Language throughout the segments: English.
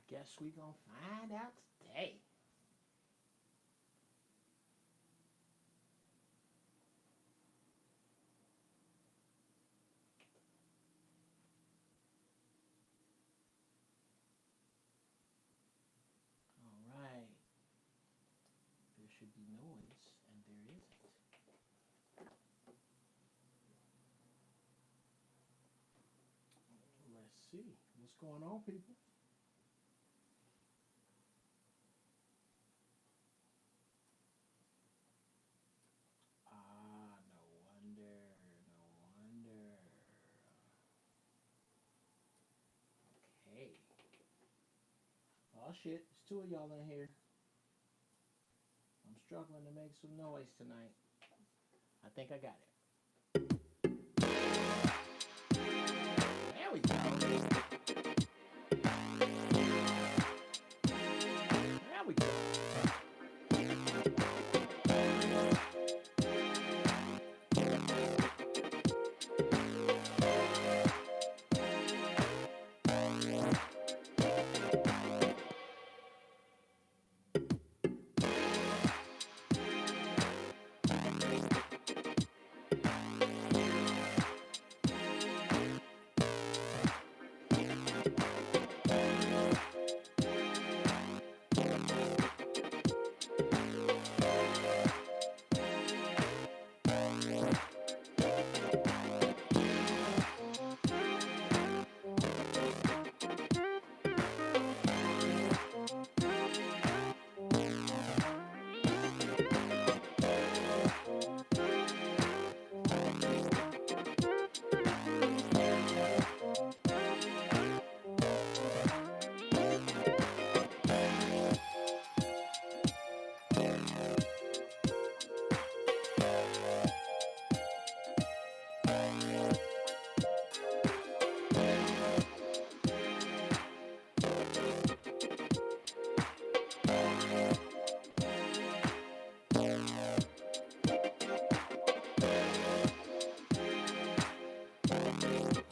Guess we gonna find out today. All right. There should be noise, and there isn't. Let's see. What's going on, people? No wonder. Okay. Oh shit, there's two of y'all in here. I'm struggling to make some noise tonight. I think I got it. There we go. There we go.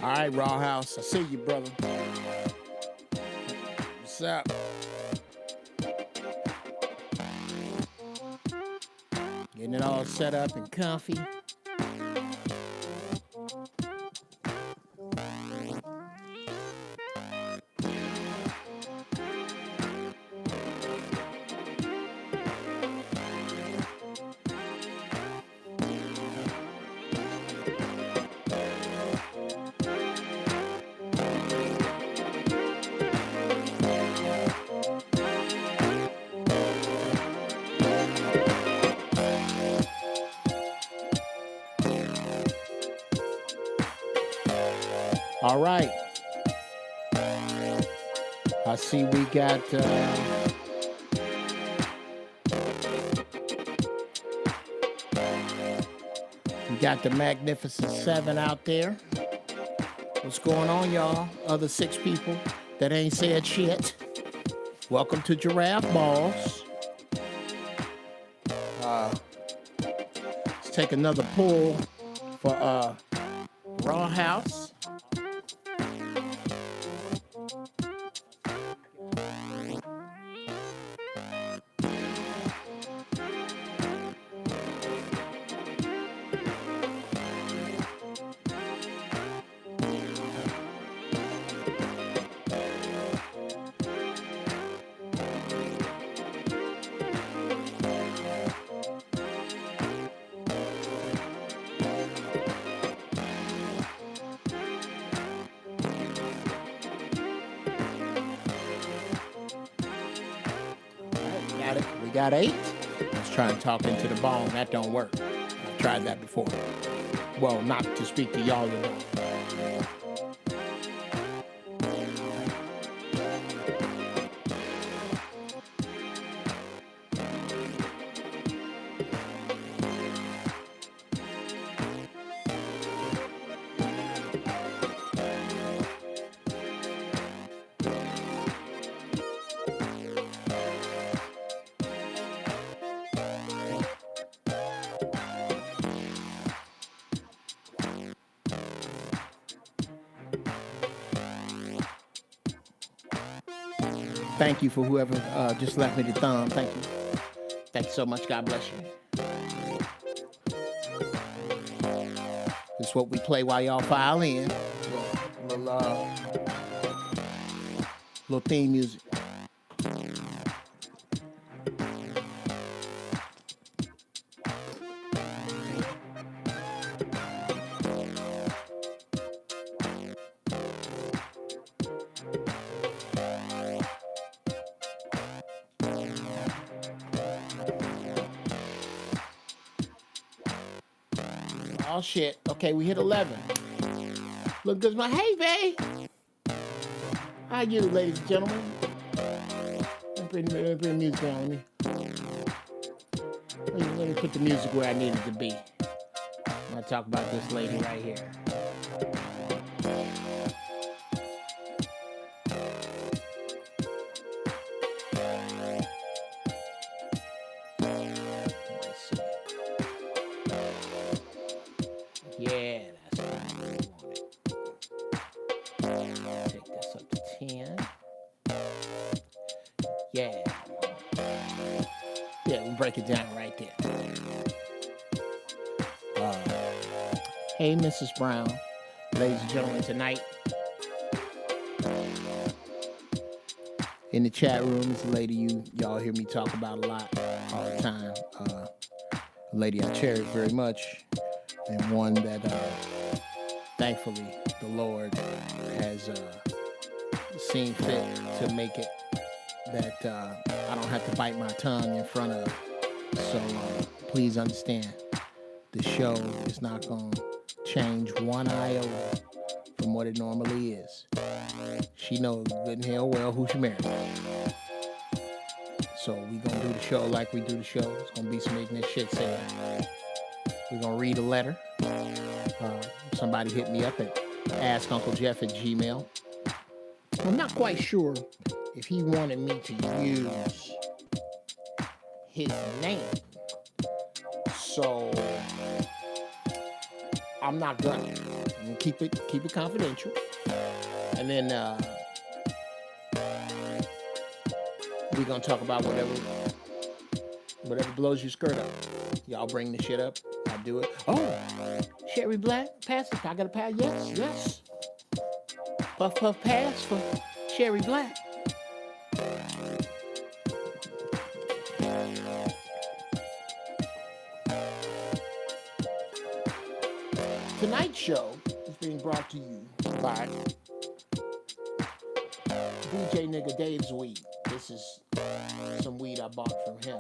All right, Raw House. I see you, brother. What's up? Getting it all set up and comfy. All right. I see we got the Magnificent Seven out there. What's going on, y'all? Other 6 people that ain't said shit. Welcome to Giraffe Balls. Let's take another pull for Raw House. We got 8. Let's try and talk into the bong. That don't work. I've tried that before. Well, not to speak to y'all today. Thank you for whoever just left me the thumb. Thank you. Thank you so much. God bless you. This is what we play while y'all file in. Little theme music. Oh shit. Okay, we hit 11. Look good, my hey babe. How you, ladies and gentlemen? Let me bring music down. Let me put the music where I need it to be. I'm gonna talk about this lady right here. Yeah, that's what I wanted. Take this up to 10. Yeah. Yeah, we break it down right there. Hey, Mrs. Brown. Ladies and gentlemen, tonight in the chat room is a lady y'all hear me talk about a lot all the time. A lady I cherish very much, and one that thankfully the Lord has seen fit to make it that I don't have to bite my tongue in front of. So please understand, the show is not going to change one iota from what it normally is. She knows good and hell well who she married. So we going to do the show like we do the show. It's going to be some ignorant shit said. We're going to read a letter. Somebody hit me up at askunclejeff@gmail.com. I'm not quite sure if he wanted me to use his name. So I'm not gonna. I'm gonna keep it confidential. And then we're gonna talk about whatever blows your skirt up. Y'all bring the shit up. I do it. Oh, Sherry Black, pass it. I got a pass. Yes. Puff puff pass for Sherry Black. Tonight's show is being brought to you by DJ Nigga Dave's Weed. This is some weed I bought from him.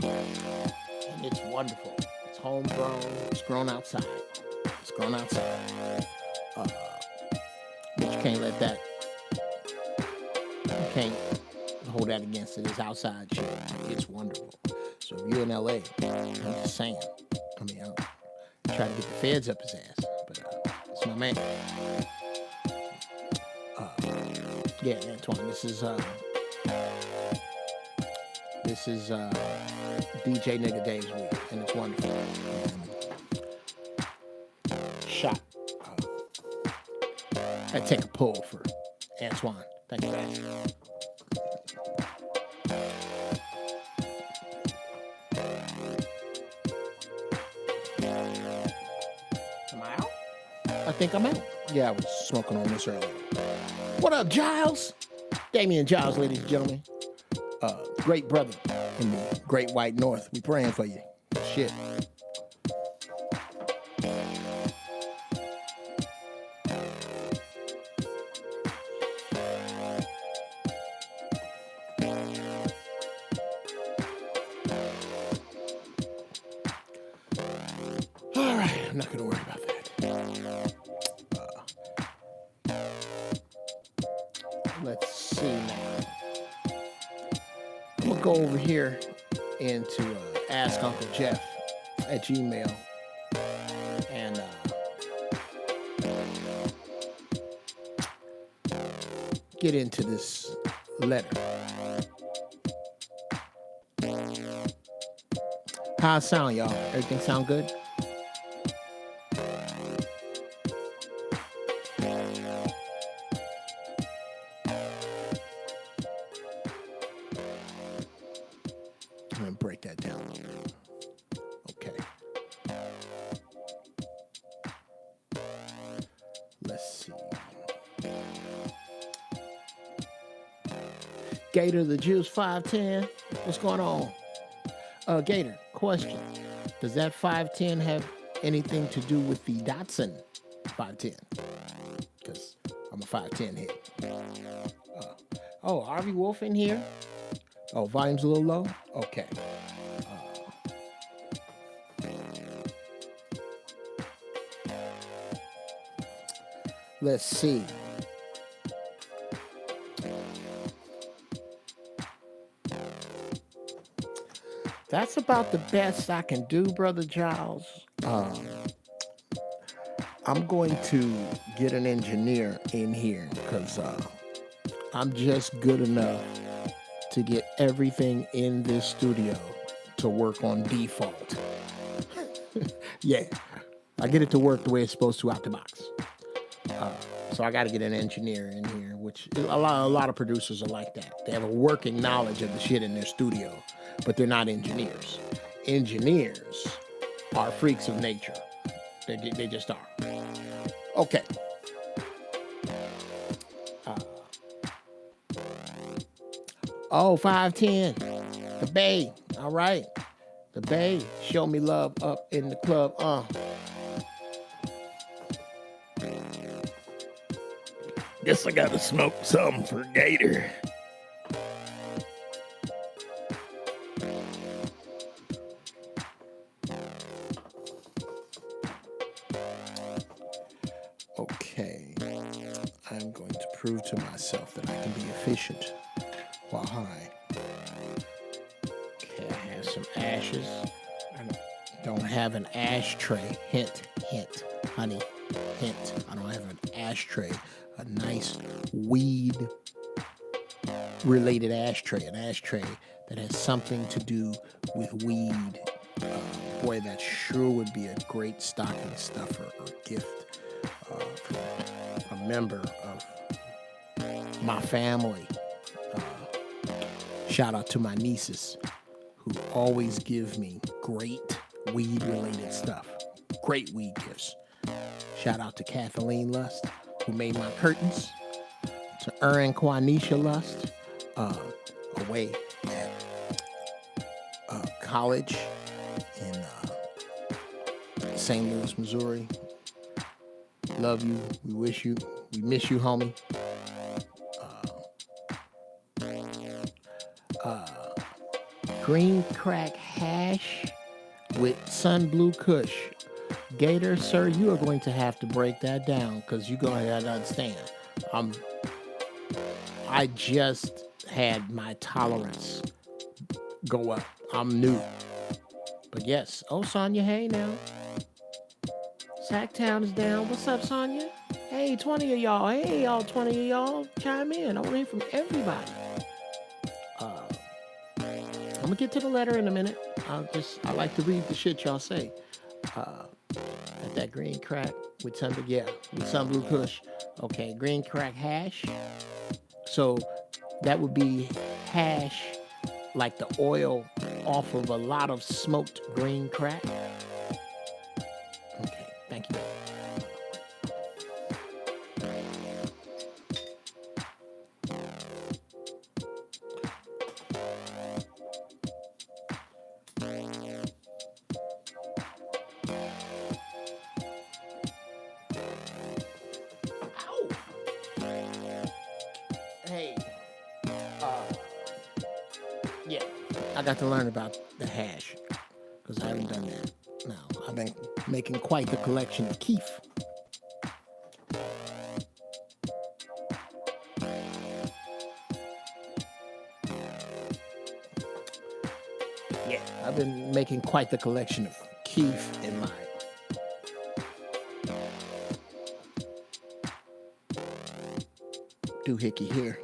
And it's wonderful. It's homegrown. It's grown outside. But you can't let that. You can't hold that against it. It's outside shit. It's wonderful. So if you're in LA, I'm just saying. I mean, I'm trying to get the feds up his ass. But it's my man. Yeah, Antoine, this is DJ Nigga Dave's Week, and it's wonderful. Shot. I take a pull for Antoine. Thank you, guys. Am I out? I think I'm out. Yeah, I was smoking on this earlier. What up, Giles? Damian Giles, ladies and gentlemen. Great brother in the great white north. We praying for you. Shit. All right, I'm not going to worry about that. Let's see now. I'm going to go over here into askunclejeff@gmail.com and get into this letter. How it sound, y'all? Everything sound good? that down a little bit. Okay. Let's see. Gator the Juice 510. What's going on? Gator, question. Does that 510 have anything to do with the Datsun 510? Because I'm a 510 head. Oh, Harvey Wolf in here? Oh, volume's a little low? Okay. Let's see. That's about the best I can do, Brother Giles. I'm going to get an engineer in here because I'm just good enough to get everything in this studio to work on default. Yeah, I get it to work the way it's supposed to out the box. So I got to get an engineer in here, which a lot of producers are like that. They have a working knowledge of the shit in their studio, but they're not engineers. Engineers are freaks of nature. They just are. Okay. Oh, 510. The Bay. All right. The Bay. Show me love up in the club. Guess I gotta smoke something for Gator. Okay. I'm going to prove to myself that I can be efficient while high. Okay, I have some ashes. I don't have an ashtray. Hint, hint, honey, hint. I don't have an ashtray. A nice weed-related ashtray, an ashtray that has something to do with weed. Boy, that sure would be a great stocking stuffer or gift from a member of my family. Shout out to my nieces who always give me great weed-related stuff, great weed gifts. Shout out to Kathleen Lust, who made my curtains, to Erin Quanisha Lust, away at college in St. Louis, Missouri. Love you. We miss you, homie. Green crack hash with sun blue kush. Gator, sir, you are going to have to break that down because you're going to have to understand. I just had my tolerance go up. I'm new. But yes. Oh, Sonya, hey now. Sacktown is down. What's up, Sonya? Hey, 20 of y'all. Hey, y'all, 20 of y'all. Chime in. I want to hear from everybody. I'm going to get to the letter in a minute. I like to read the shit y'all say. That green crack with sun blue kush. Okay, green crack hash. So that would be hash like the oil off of a lot of smoked green crack. Okay, thank you. I got to learn about the hash because I haven't done that. Now, I've been making quite the collection of keef. Yeah, I've been making quite the collection of keef in my doohickey here.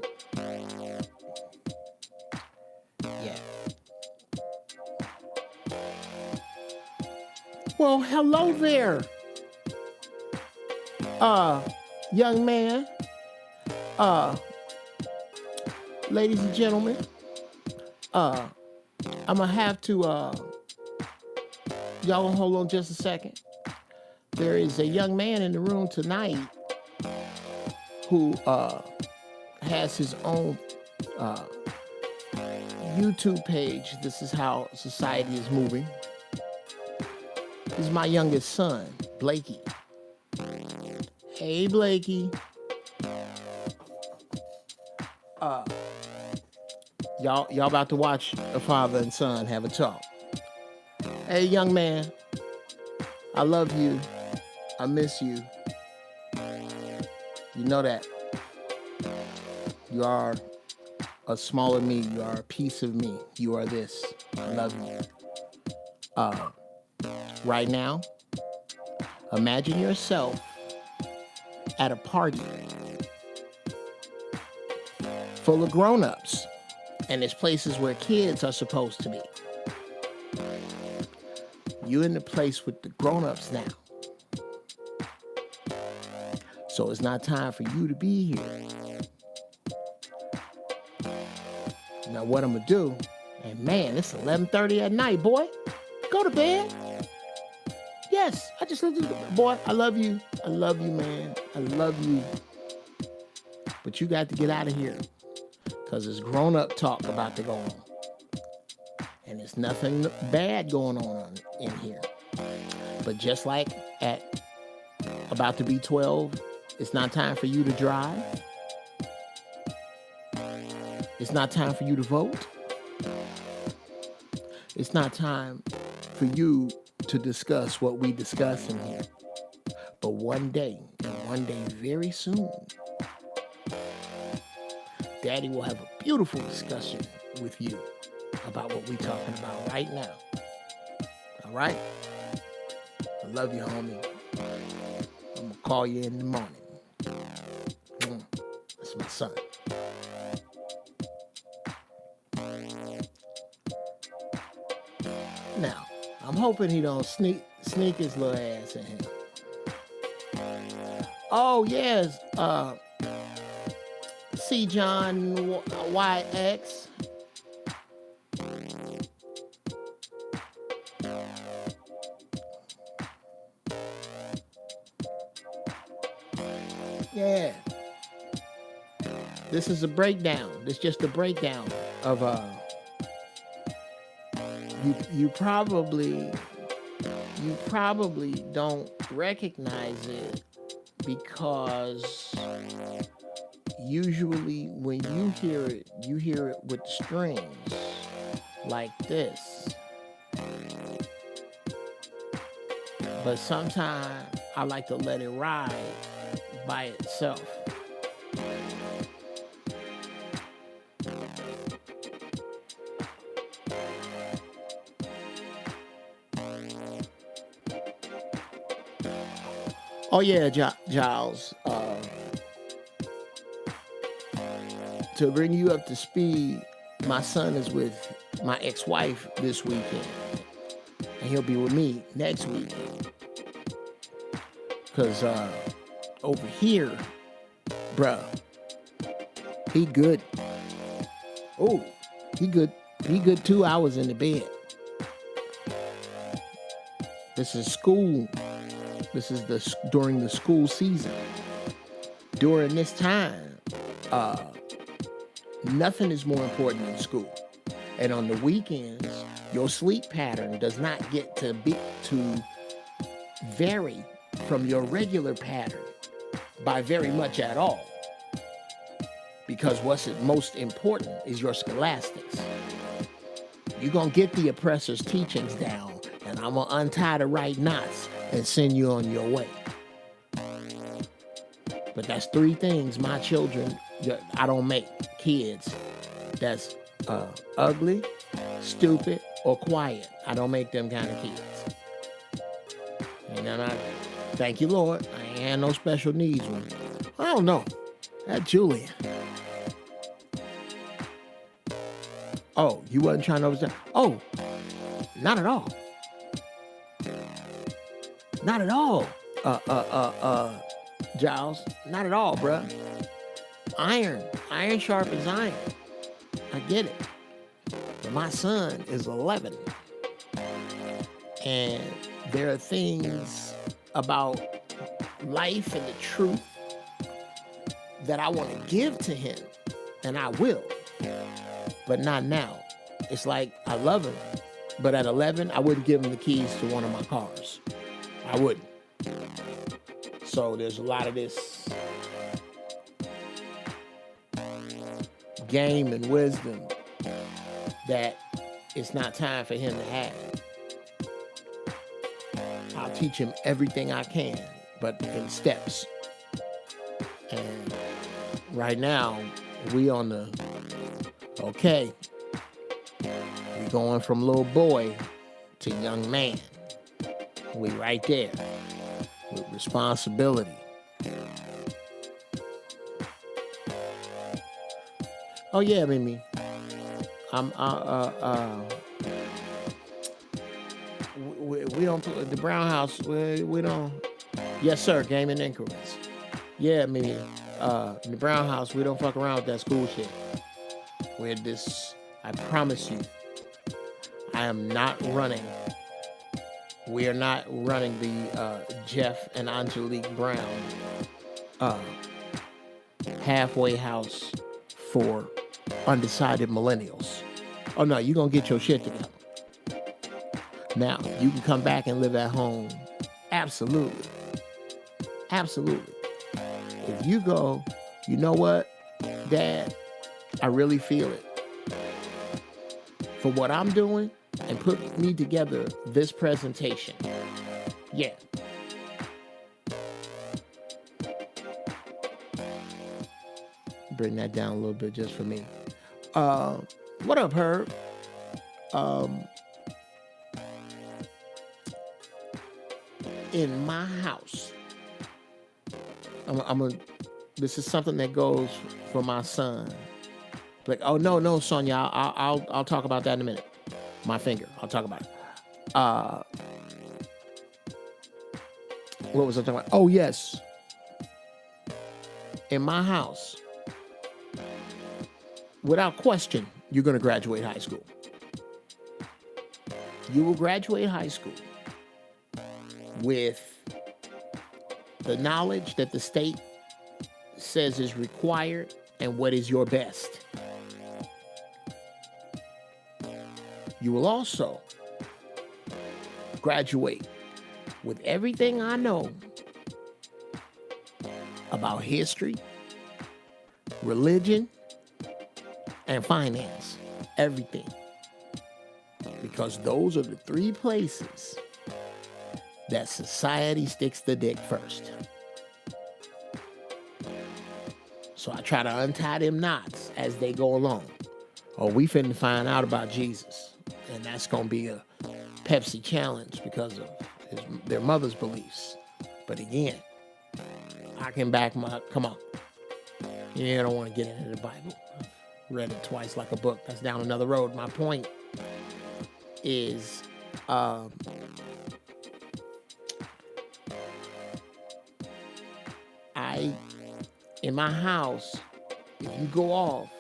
Well, hello there, young man, ladies and gentlemen. I'm gonna have to, y'all gonna hold on just a second. There is a young man in the room tonight who has his own YouTube page. This is how society is moving. This is my youngest son, Blakey. Hey, Blakey. Y'all about to watch a father and son have a talk. Hey, young man. I love you. I miss you. You know that. You are a smaller me. You are a piece of me. You are this. I love you. Right now, imagine yourself at a party full of grown-ups, and there's places where kids are supposed to be. You're in the place with the grown-ups now. So it's not time for you to be here. Now what I'm gonna do, and man, it's 11:30 at night, boy. Go to bed. Yes, I just listened to boy, I love you. I love you, man. I love you. But you got to get out of here. Because there's grown-up talk about to go on. And there's nothing bad going on in here. But just like at about to be 12, it's not time for you to drive. It's not time for you to vote. It's not time for you to discuss what we discuss in here. But one day very soon, Daddy will have a beautiful discussion with you about what we're talking about right now. All right? I love you, homie. I'm going to call you in the morning. That's my son. Now, I'm hoping he don't sneak his little ass in here. Oh, yes. C. John YX. Yeah. This is a breakdown. This is just a breakdown of you probably don't recognize it because usually when you hear it with strings like this. But sometimes I like to let it ride by itself. Oh yeah, Giles. To bring you up to speed, my son is with my ex-wife this weekend, and he'll be with me next weekend. Cause over here, bruh, he good. Oh, he good. He good 2 hours in the bed. This is school. This is during the school season. During this time, nothing is more important than school. And on the weekends, your sleep pattern does not get to vary from your regular pattern by very much at all. Because what's most important is your scholastics. You're going to get the oppressor's teachings down, and I'm going to untie the right knots and send you on your way. But that's 3 things my children, I don't make kids that's ugly, stupid, or quiet. I don't make them kind of kids. And then thank you, Lord, I ain't had no special needs one. I don't know. That Julian. Oh, you wasn't trying to understand? Oh, not at all. Not at all, Giles. Not at all, bruh. Iron sharpens iron. I get it. So my son is 11. And there are things about life and the truth that I want to give to him, and I will, but not now. It's like I love him, but at 11, I wouldn't give him the keys to one of my cars. I wouldn't. So there's a lot of this game and wisdom that it's not time for him to have. I'll teach him everything I can, but in steps. And right now, we on the, okay, we going from little boy to young man. We right there with responsibility. Oh yeah, Mimi. We don't, the Brown House, we don't, yes sir, game in increments. Yeah, Mimi, in the Brown House, we don't fuck around with that school shit. We're this, I promise you, I am not running. We are not running the Geoff and Angelique Brown halfway house for undecided millennials. Oh no, you're gonna get your shit together. Now, you can come back and live at home. Absolutely. Absolutely. If you go, you know what, Dad, I really feel it. For what I'm doing, and put me together this presentation. Yeah. Bring that down a little bit just for me. What up, Herb? In my house, this is something that goes for my son. Like, oh no, Sonia, I'll talk about that in a minute. My finger, I'll talk about it. What was I talking about? Oh yes. In my house, without question, you're going to graduate high school. You will graduate high school with the knowledge that the state says is required and what is your best. You will also graduate with everything I know about history, religion, and finance. Everything. Because those are the three places that society sticks the dick first. So I try to untie them knots as they go along. Oh, we finna find out about Jesus. And that's going to be a Pepsi challenge because of their mother's beliefs. But again, I can back my, come on. You don't want to get into the Bible. I've read it twice like a book. That's down another road. My point is, in my house, if you go off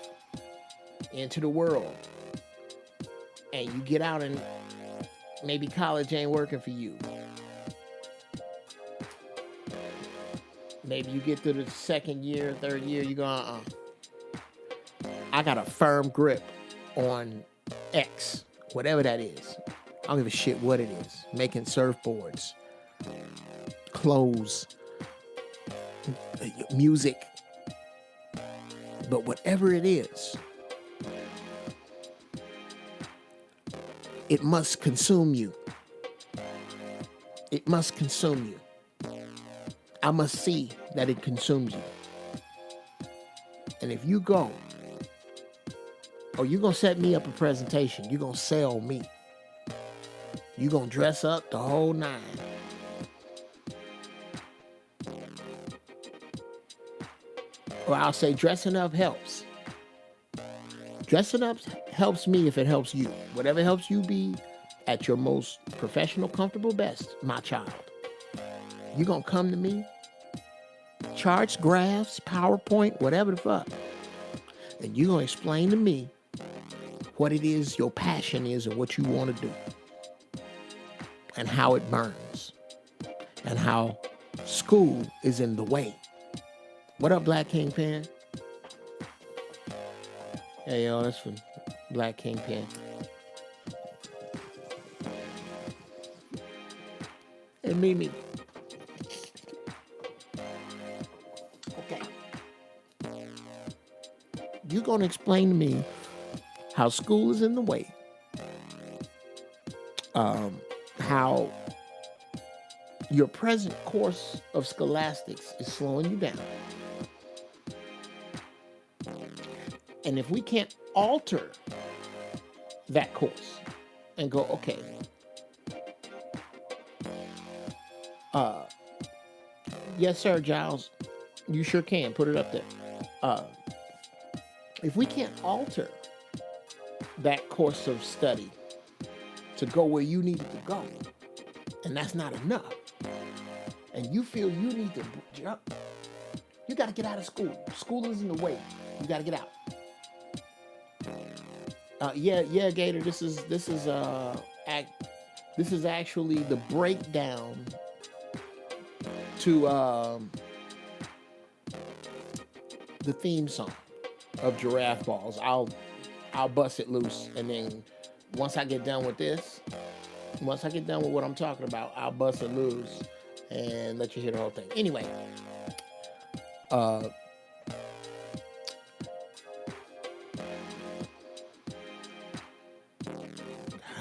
into the world and you get out and maybe college ain't working for you. Maybe you get through the second year, third year, you go, I got a firm grip on X, whatever that is. I don't give a shit what it is. Making surfboards, clothes, music. But whatever it is, it must consume you. It must consume you. I must see that it consumes you. And if you go, oh, you're going to set me up a presentation. You're going to sell me. You're going to dress up the whole nine. Or I'll say dressing up helps. Dressing up helps me if it helps you. Whatever helps you be at your most professional, comfortable best, my child. You're going to come to me, charts, graphs, PowerPoint, whatever the fuck. And you're going to explain to me what it is your passion is and what you want to do, and how it burns, and how school is in the way. What up, Black Kingpin? Hey, yo, that's from Black Kingpin. And Mimi. Okay. You're going to explain to me how school is in the way, how your present course of scholastics is slowing you down. And if we can't alter that course and go, okay, yes, sir, Giles, you sure can. Put it up there. If we can't alter that course of study to go where you need it to go, and that's not enough, and you feel you need to jump, you got to get out of school. School is in the way. You got to get out. Yeah, Gator. This is actually the breakdown to the theme song of Giraffe Balls. I'll bust it loose, and then once I get done with this, once I get done with what I'm talking about, I'll bust it loose and let you hear the whole thing. Anyway, I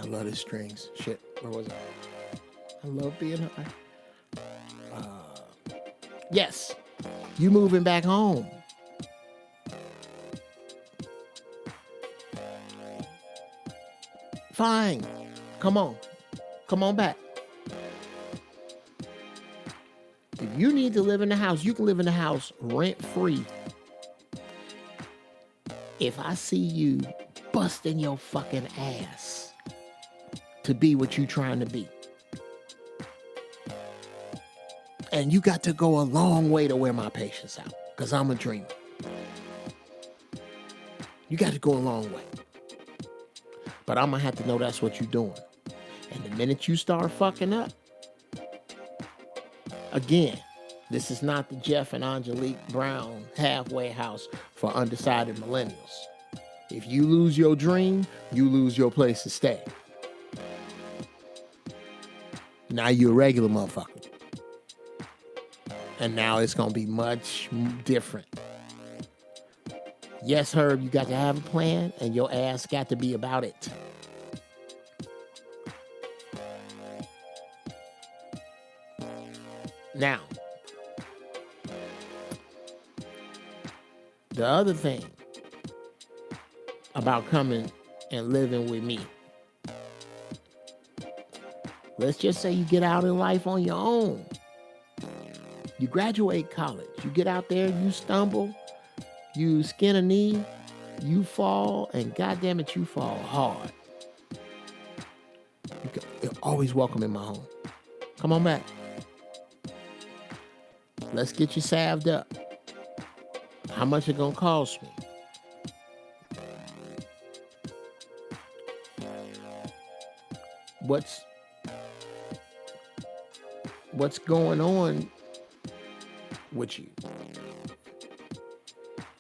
love the strings. Shit, where was I? I love being high. Yes, you moving back home. Fine. Come on back. If you need to live in the house, you can live in the house rent-free. If I see you busting your fucking ass to be what you trying to be. And you got to go a long way to wear my patience out, because I'm a dreamer. You got to go a long way. But I'm going to have to know that's what you're doing. And the minute you start fucking up, again, this is not the Geoff and Angelique Brown halfway house for undecided millennials. If you lose your dream, you lose your place to stay. Now you're a regular motherfucker. And now it's going to be much different. Yes, Herb, you got to have a plan, and your ass got to be about it. Now, the other thing about coming and living with me, let's just say you get out in life on your own. You graduate college, you get out there, you stumble, you skin a knee, you fall, and goddamn it, you fall hard. You're always welcome in my home. Come on back. Let's get you salved up. How much it gonna cost me? What's going on with you?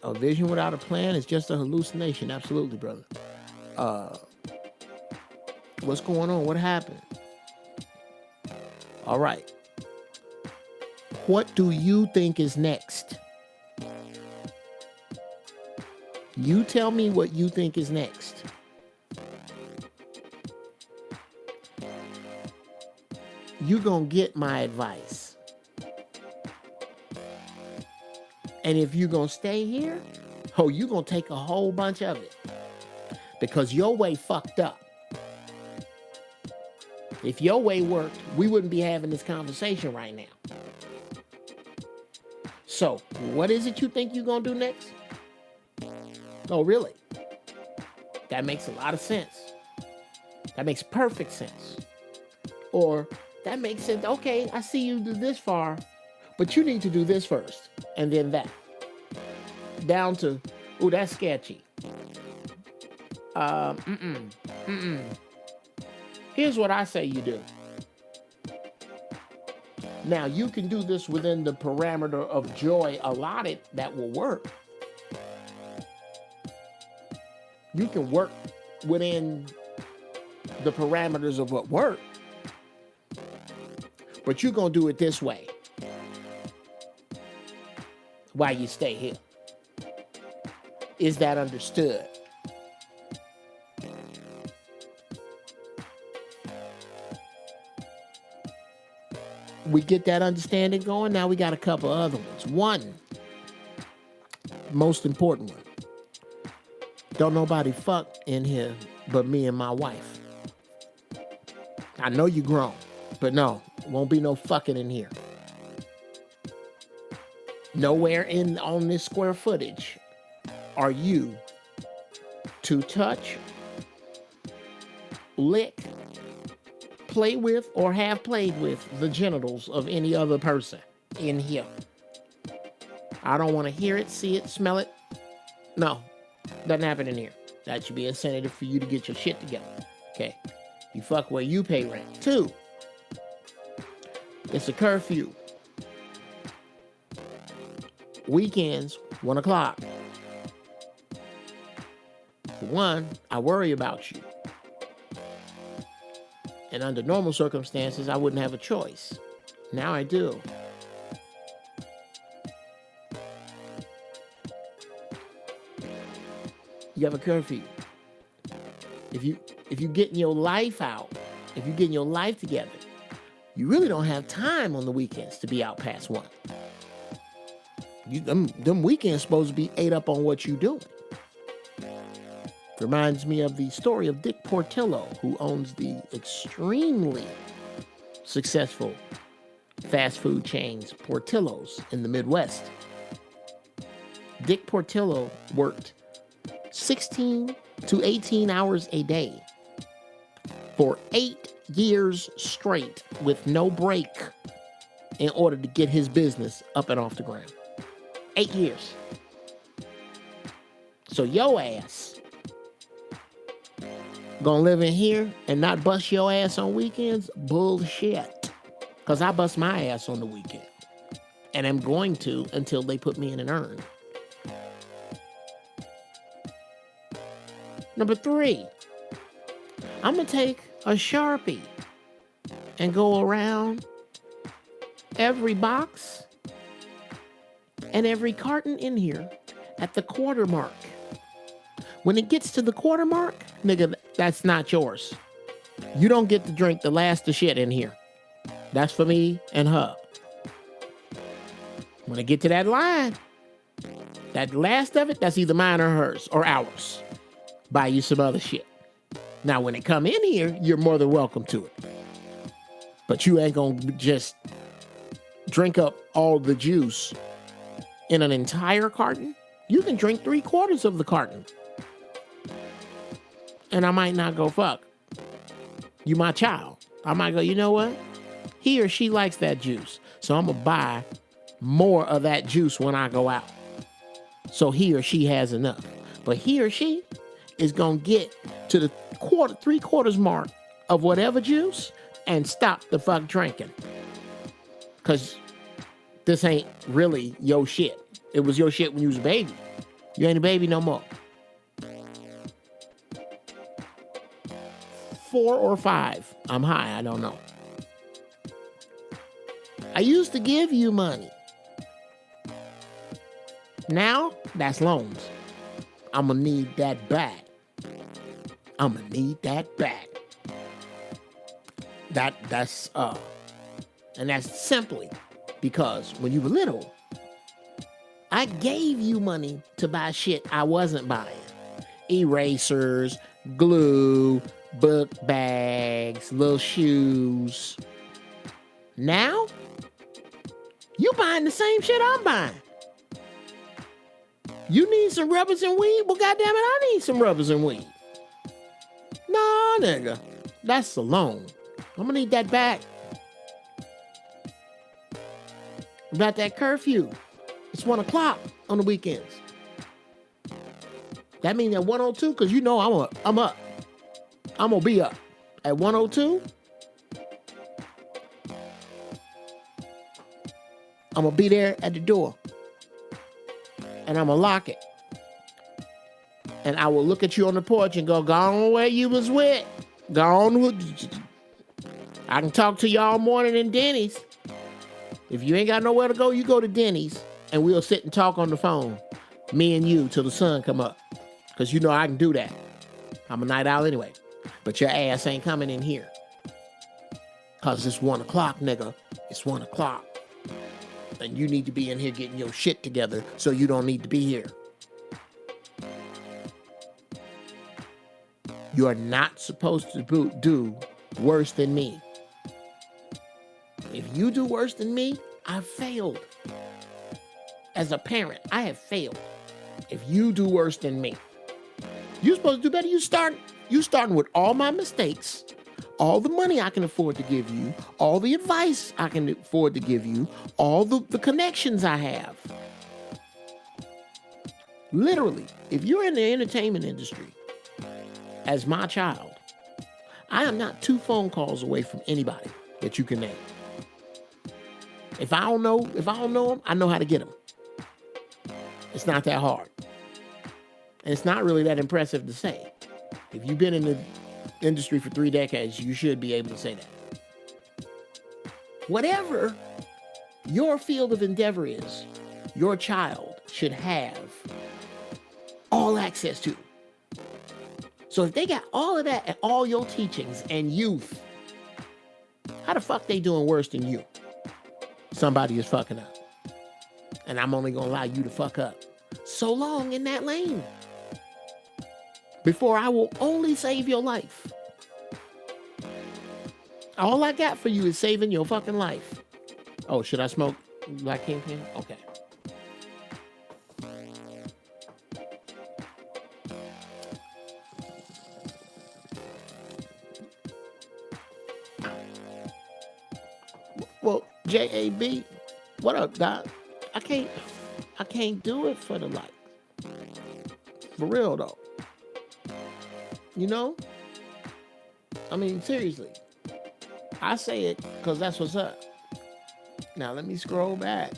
A vision without a plan is just a hallucination. Absolutely, brother. What's going on? What happened? All right. What do you think is next? You tell me what you think is next. You're gonna get my advice. And if you're gonna stay here, you're gonna take a whole bunch of it. Because your way fucked up. If your way worked, we wouldn't be having this conversation right now. So, what is it you think you're gonna do next? Oh, really? That makes a lot of sense. That makes perfect sense. Or, that makes sense. Okay, I see you do this far, but you need to do this first, and then that. Down to, ooh, that's sketchy. Here's what I say you do. Now, you can do this within the parameter of joy allotted. That will work. You can work within the parameters of what works. But you're going to do it this way while you stay here. Is that understood? We get that understanding going. Now we got a couple other ones. One, most important one. Don't nobody fuck in here but me and my wife. I know you grown, but no, won't be no fucking in here. Nowhere on this square footage are you to touch, lick, play with, or have played with the genitals of any other person in here. I don't want to hear it, see it, smell it. No, doesn't happen in here. That should be incentive for you to get your shit together. Okay, you fuck where you pay rent. 2, it's a curfew. Weekends, 1 o'clock. For one, I worry about you. And under normal circumstances, I wouldn't have a choice. Now I do. You have a curfew. If you getting your life out, if you're getting your life together, you really don't have time on the weekends to be out past 1. Them weekends supposed to be ate up on what you doing. Reminds me of the story of Dick Portillo, who owns the extremely successful fast food chains Portillo's in the Midwest. Dick Portillo worked 16 to 18 hours a day for 8 years straight with no break in order to get his business up and off the ground. 8 years. So your ass gonna live in here and not bust your ass on weekends? Bullshit. Because I bust my ass on the weekend. And I'm going to until they put me in an urn. Number 3, I'm gonna take a Sharpie and go around every box and every carton in here at the quarter mark. When it gets to the quarter mark, nigga, that's not yours. You don't get to drink the last of shit in here. That's for me and her. When I get to that line, that last of it, that's either mine or hers or ours. Buy you some other shit. Now, when it come in here, you're more than welcome to it. But you ain't gonna just drink up all the juice in an entire carton. You can drink 3/4 of the carton. And I might not go fuck. You my child. I might go, you know what? He or she likes that juice. So I'm gonna buy more of that juice when I go out. So he or she has enough. But he or she is gonna get to the 3/4 mark of whatever juice and stop the fuck drinking. Cause this ain't really your shit. It was your shit when you was a baby. You ain't a baby no more. 4 or 5. I'm high, I don't know. I used to give you money. Now, that's loans. I'm gonna need that back. I'm gonna need that back. That's and that's simply because when you were little, I gave you money to buy shit I wasn't buying. Erasers, glue, book bags, little shoes. Now, you buying the same shit I'm buying. You need some rubbers and weed? Well, goddamn it, I need some rubbers and weed. Nah, nigga. That's a loan. I'm gonna need that back. About that curfew. It's 1 o'clock on the weekends. That means at 102, because you know I'm up. I'm going to be up. At 102, I'm going to be there at the door. And I'm going to lock it. And I will look at you on the porch and go on where you was with. Go on. I can talk to you all morning in Denny's. If you ain't got nowhere to go, you go to Denny's. And we'll sit and talk on the phone. Me and you till the sun come up. Because you know I can do that. I'm a night owl anyway. But your ass ain't coming in here. Because it's 1 o'clock, nigga. It's 1 o'clock. And you need to be in here getting your shit together so you don't need to be here. You are not supposed to do worse than me. If you do worse than me, I've failed. As a parent, I have failed. If you do worse than me, you're supposed to do better. You starting with all my mistakes, all the money I can afford to give you, all the advice I can afford to give you, all the connections I have. Literally, if you're in the entertainment industry, as my child, I am not 2 phone calls away from anybody that you can name. If I don't know them, I know how to get them. It's not that hard. And it's not really that impressive to say. If you've been in the industry for 3 decades, you should be able to say that. Whatever your field of endeavor is, your child should have all access to. So if they got all of that and all your teachings and youth, how the fuck they doing worse than you? Somebody is fucking up. And I'm only gonna allow you to fuck up so long in that lane before I will only save your life. All I got for you is saving your fucking life. Oh, should I smoke Black Kingpin? Okay. Well, JAB, what up, Doc? I can't do it for the light. For real, though. You know? I mean, seriously. I say it because that's what's up. Now, let me scroll back.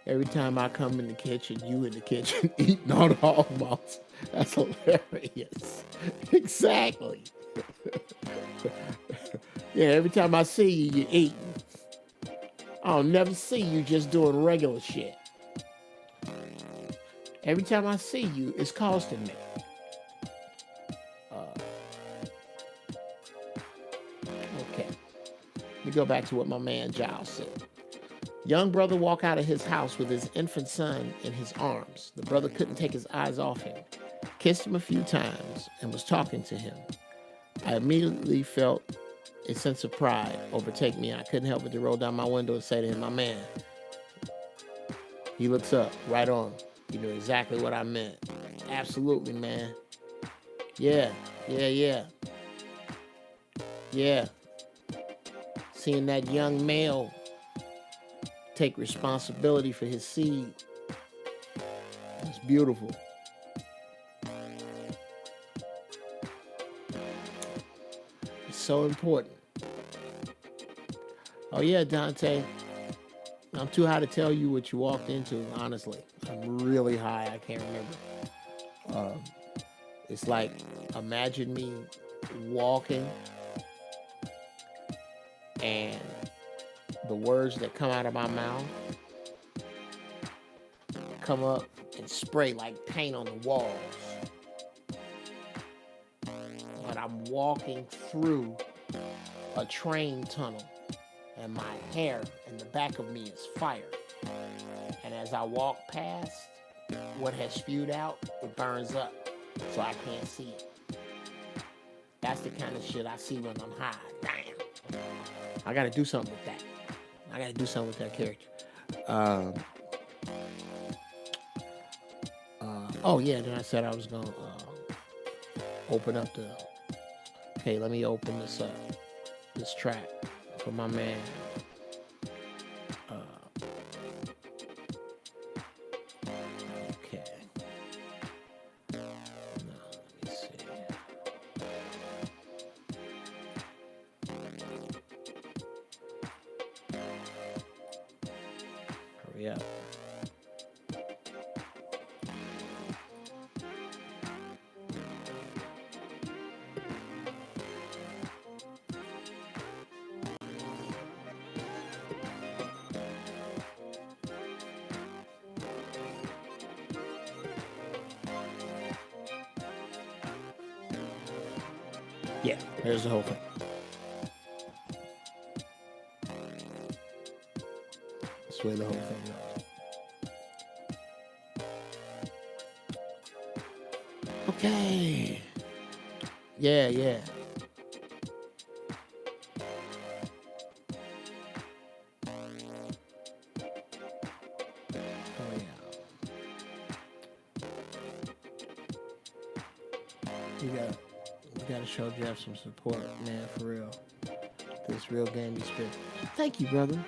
Every time I come in the kitchen, you in the kitchen eating all the hog balls. That's hilarious. Exactly. Yeah, every time I see you, you're eating. I'll never see you just doing regular shit. Every time I see you, it's costing me. Okay. Let me go back to what my man Giles said. Young brother walked out of his house with his infant son in his arms. The brother couldn't take his eyes off him, kissed him a few times, and was talking to him. I immediately felt a sense of pride overtake me. I couldn't help but to roll down my window and say to him, my man. He looks up, right on. You knew exactly what I meant. Absolutely, man. Yeah. Seeing that young male take responsibility for his seed. It's beautiful. It's so important. Oh yeah, Dante. I'm too high to tell you what you walked into, honestly. I'm really high, I can't remember. It's like, imagine me walking and the words that come out of my mouth come up and spray like paint on the walls. But I'm walking through a train tunnel and my hair in the back of me is fire. And as I walk past, what has spewed out, it burns up so I can't see it. That's the kind of shit I see when I'm high. Damn. I gotta do something with that. I gotta do something with that character. Oh yeah, then I said I was gonna open up the... Okay, let me open this up. This track for my man. yeah. Yeah, there's the whole thing. That's where the whole thing goes. Okay. Yeah, yeah. Oh, yeah. We gotta show Geoff some support, man, for real. This real game he spit. Thank you, brother.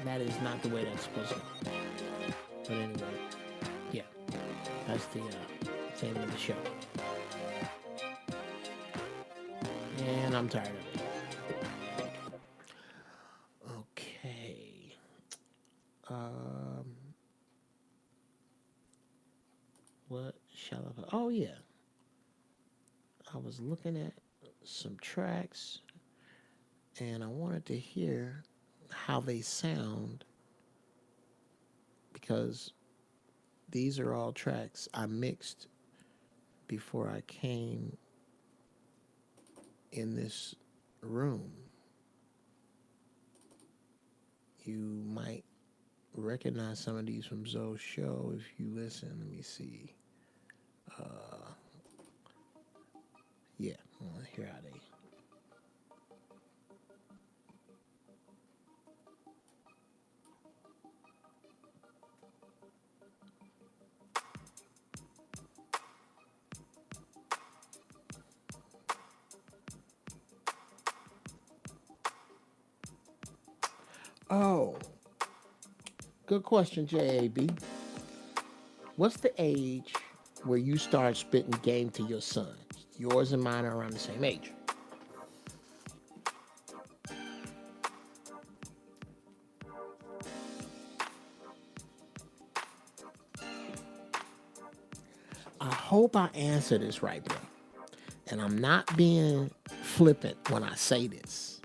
That is not the way that's supposed to go. But anyway, yeah, that's the theme of the show. And I'm tired of it. Okay. What shall I... Oh, yeah. I was looking at some tracks, and I wanted to hear how they sound, because these are all tracks I mixed before I came in this room. You might recognize some of these from Zoe's show if you listen. Let me see. Yeah, I want to hear how they... Oh, good question, JAB. What's the age where you start spitting game to your son? Yours and mine are around the same age. I hope I answer this right, bro. And I'm not being flippant when I say this.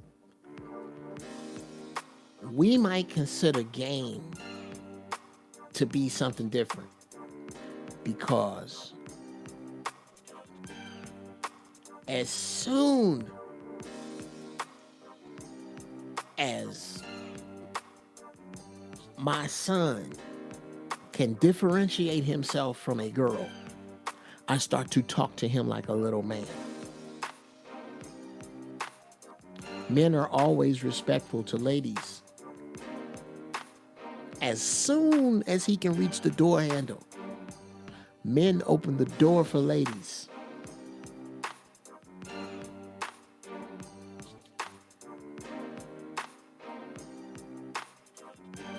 We might consider game to be something different, because as soon as my son can differentiate himself from a girl, I start to talk to him like a little man. Men are always respectful to ladies. As soon as he can reach the door handle, men open the door for ladies.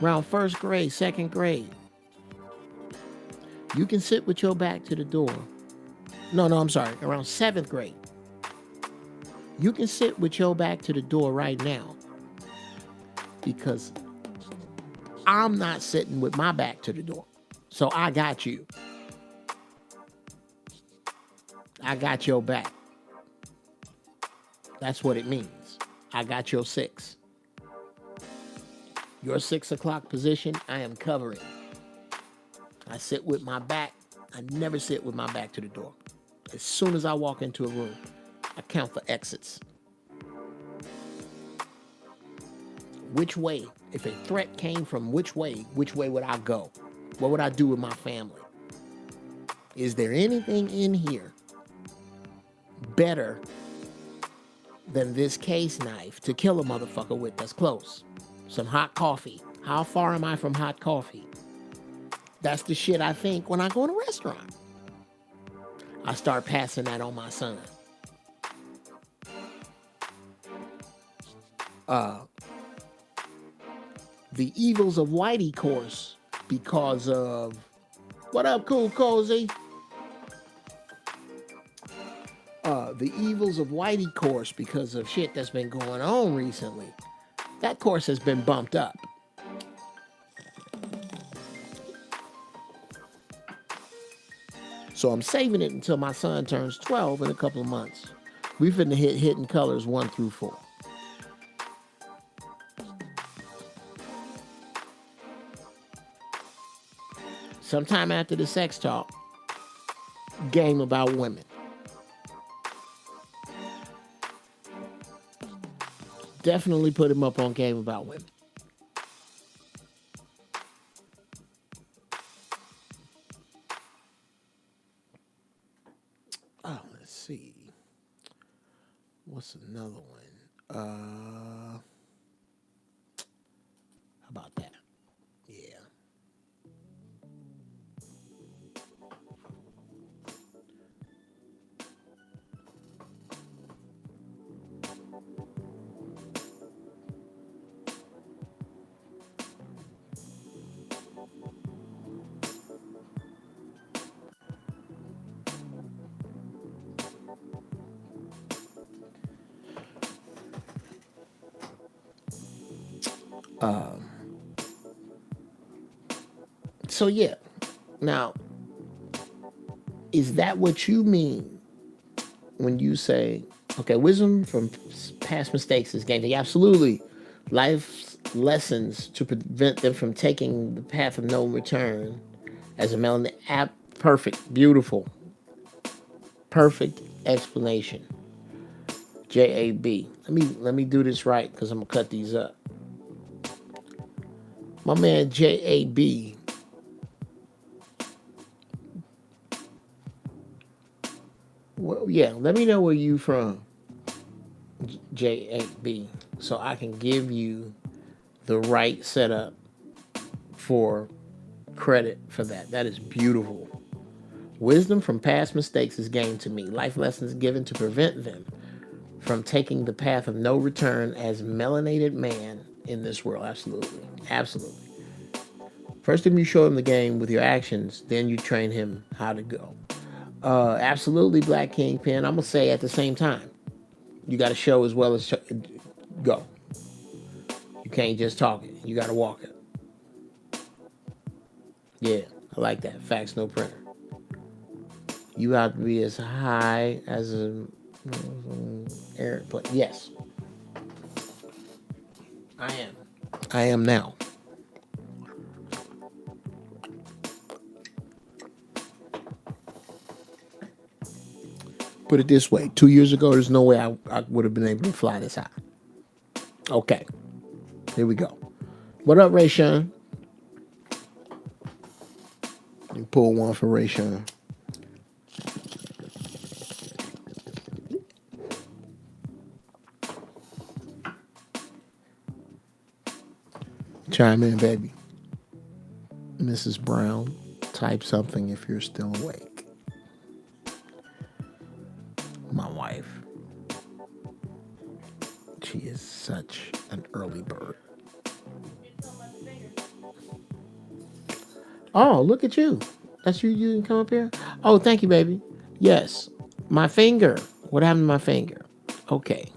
Around first grade, second grade, you can sit with your back to the door. No, I'm sorry. Around seventh grade, you can sit with your back to the door right now, because I'm not sitting with my back to the door. So I got you. I got your back. That's what it means. I got your 6. Your 6 o'clock position, I am covering. I sit with my back. I never sit with my back to the door. As soon as I walk into a room, I count the exits. Which way? If a threat came from which way would I go? What would I do with my family? Is there anything in here better than this case knife to kill a motherfucker with that's close? Some hot coffee. How far am I from hot coffee? That's the shit I think when I go to a restaurant. I start passing that on my son. The evils of Whitey course, because of... What up, Cool Cozy? the Evils of Whitey course because of shit that's been going on recently. That course has been bumped up. So I'm saving it until my son turns 12 in a couple of months. We've been hit Hidden Colors 1 through 4. Sometime after the sex talk, game about women. Definitely put him up on Game About Women. Oh, let's see. What's another one? How about that? Yeah. So yeah, now, is that what you mean when you say, okay, wisdom from past mistakes is gained? Absolutely. Life's lessons to prevent them from taking the path of no return as a melon. Perfect, beautiful, perfect explanation. JAB. Let me do this right because I'm gonna cut these up. My man JAB. Well, yeah, let me know where you from, JAB, so I can give you the right setup for credit for that. That is beautiful. Wisdom from past mistakes is gained to me. Life lessons given to prevent them from taking the path of no return as melanated man in this world. Absolutely. Absolutely. First time you show him the game with your actions, then you train him how to go. Absolutely, Black Kingpin. I'm going to say at the same time, you got to show as well as go. You can't just talk it. You got to walk it. Yeah, I like that. Facts, no printer. You have to be as high as an airplane. Yes. I am. I am now. Put it this way. 2 years ago, there's no way I would have been able to fly this high. Okay. Here we go. What up, Ray Sean? You pull one for Ray Sean. Chime in, baby. Mrs. Brown, type something if you're still awake. My wife. She is such an early bird. Oh, look at you. That's you. You can come up here. Oh, thank you, baby. Yes. My finger. What happened to my finger? Okay.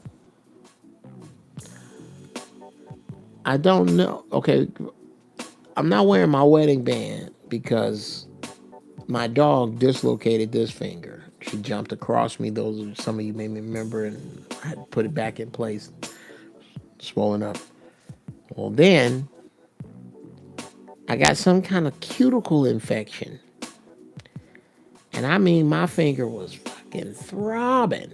I don't know. Okay. I'm not wearing my wedding band because my dog dislocated this finger. She jumped across me. Those are some of you may remember, and I had to put it back in place. Swollen up. Well, then I got some kind of cuticle infection. And I mean, my finger was fucking throbbing.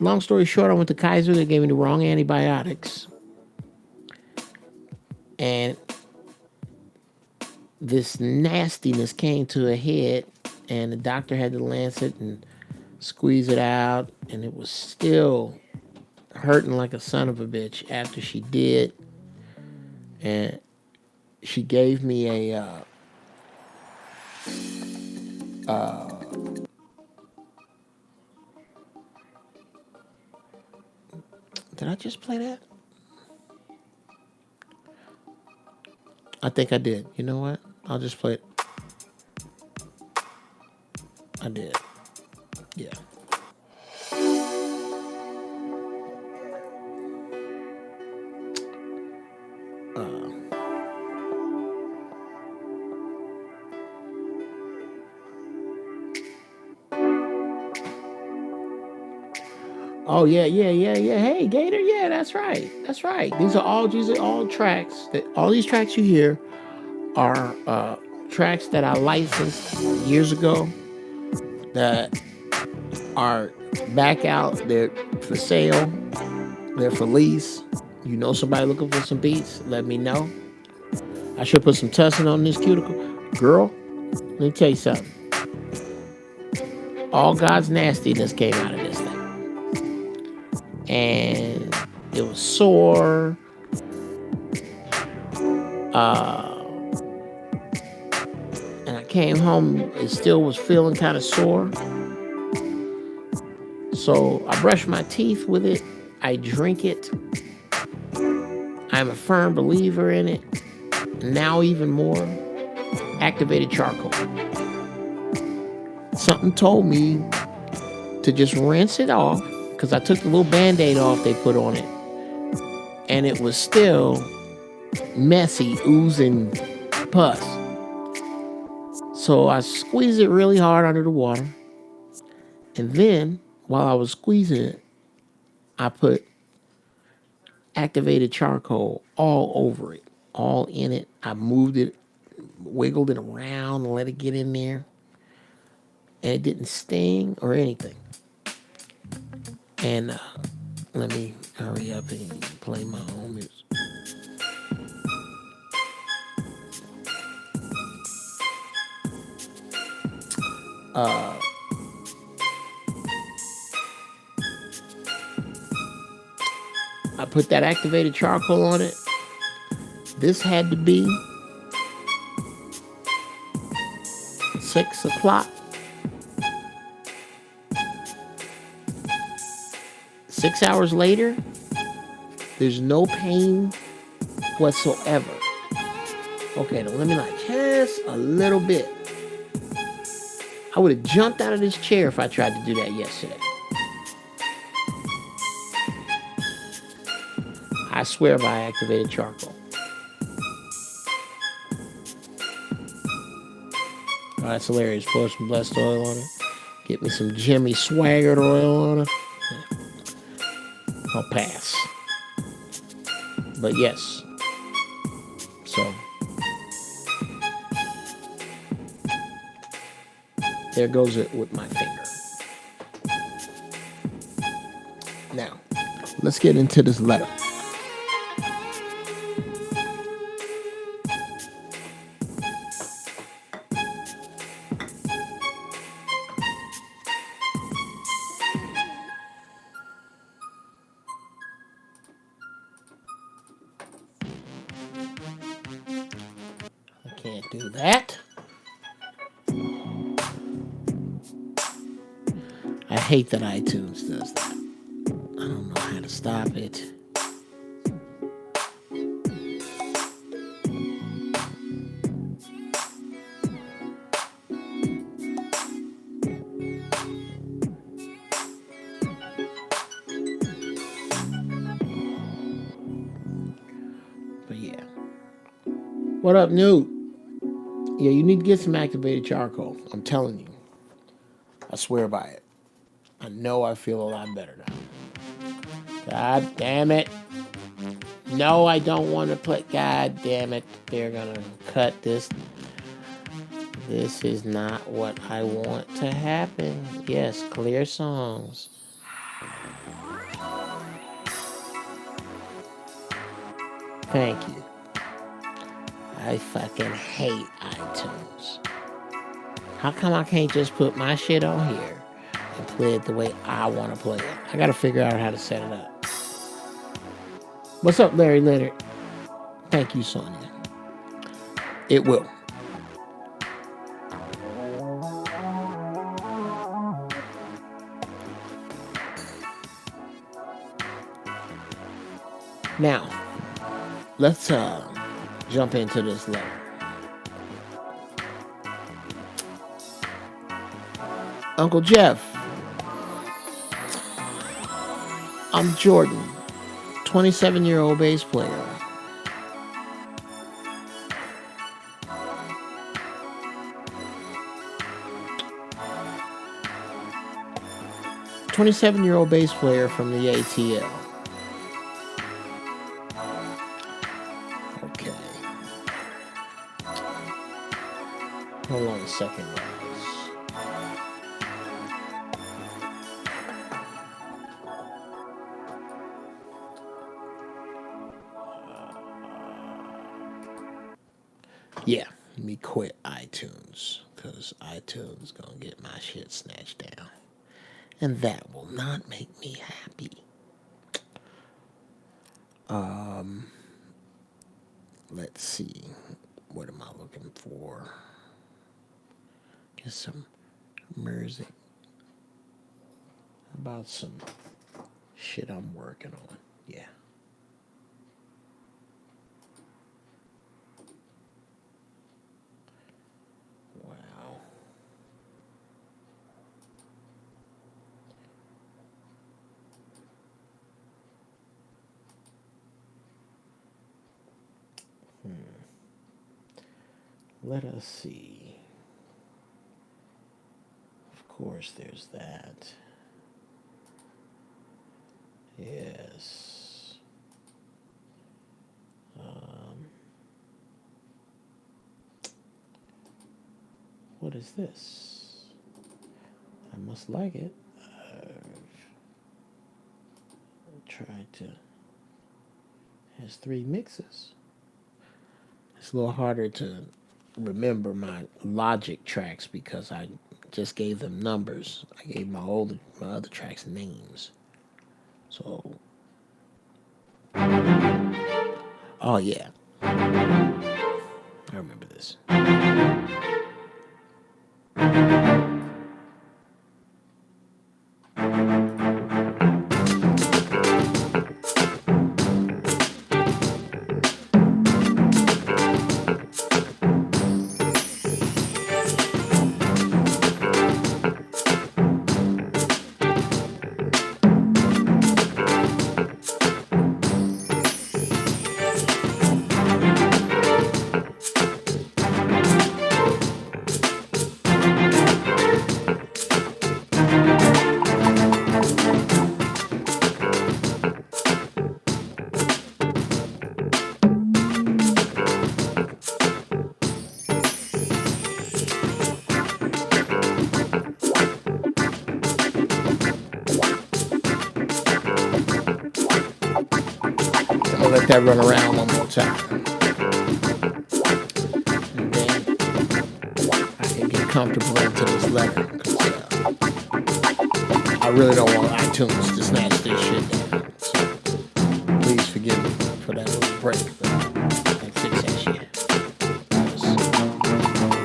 Long story short, I went to Kaiser. They gave me the wrong antibiotics. And this nastiness came to a head. And the doctor had to lance it and squeeze it out. And it was still hurting like a son of a bitch after she did. And she gave me a did I just play that? I think I did. You know what? I'll just play it. I did. Oh yeah, yeah, yeah, yeah. Hey, Gator. Yeah, that's right. That's right. These are all tracks. That all these tracks you hear are tracks that I licensed years ago that are back out. They're for sale. They're for lease. You know somebody looking for some beats? Let me know. I should put some tussin on this cuticle. Girl, let me tell you something. All God's nastiness came out of this thing. And it was sore. And I came home, it still was feeling kind of sore. So I brush my teeth with it. I drink it. I'm a firm believer in it. Now even more, activated charcoal. Something told me to just rinse it off because I took the little Band-Aid off they put on it. And it was still messy, oozing pus. So I squeezed it really hard under the water. And then, while I was squeezing it, I put activated charcoal all over it, all in it. I moved it, wiggled it around, and let it get in there. And it didn't sting or anything. And let me hurry up and play my own music. I put that activated charcoal on it. This had to be 6 o'clock. 6 hours later, there's no pain whatsoever. Okay, now let me like just a little bit. I would have jumped out of this chair if I tried to do that yesterday. I swear by activated charcoal. Oh, that's hilarious. Pour some blessed oil on it. Get me some Jimmy Swaggart oil on it. I'll pass. But yes. So there goes it with my finger. Now, let's get into this letter. Can't do that. I hate that iTunes does that. I don't know how to stop it. But yeah. What up, Newt? Yeah, you need to get some activated charcoal. I'm telling you. I swear by it. I know I feel a lot better now. God damn it. No, I don't want to play. God damn it. They're going to cut this. This is not what I want to happen. Yes, clear songs. Thank you. I fucking hate iTunes. How come I can't just put my shit on here and play it the way I want to play it? I gotta figure out how to set it up. What's up, Larry Leonard? Thank you, Sonia. It will. Now, let's jump into this letter. Uncle Geoff, I'm Jordan, 27-year-old bass player. 27-year-old bass player from the ATL. Okay. Hold on a second, guys. Yeah, let me quit iTunes because iTunes is going to get my shit snatched down. And that will not make me happy. Let's see. What am I looking for? Just some music about some shit I'm working on. Yeah. Wow. Let us see. Of course, there's that. Yes. What is this? I must like it. Try to. Has 3 mixes. It's a little harder to remember my Logic tracks because I just gave them numbers. I gave my other tracks names. So, oh yeah, I remember this. Let that run around one more time. And then I can get comfortable into this letter. Because I really don't want iTunes to snatch this shit down. So please forgive me for that little break. But I can fix that shit.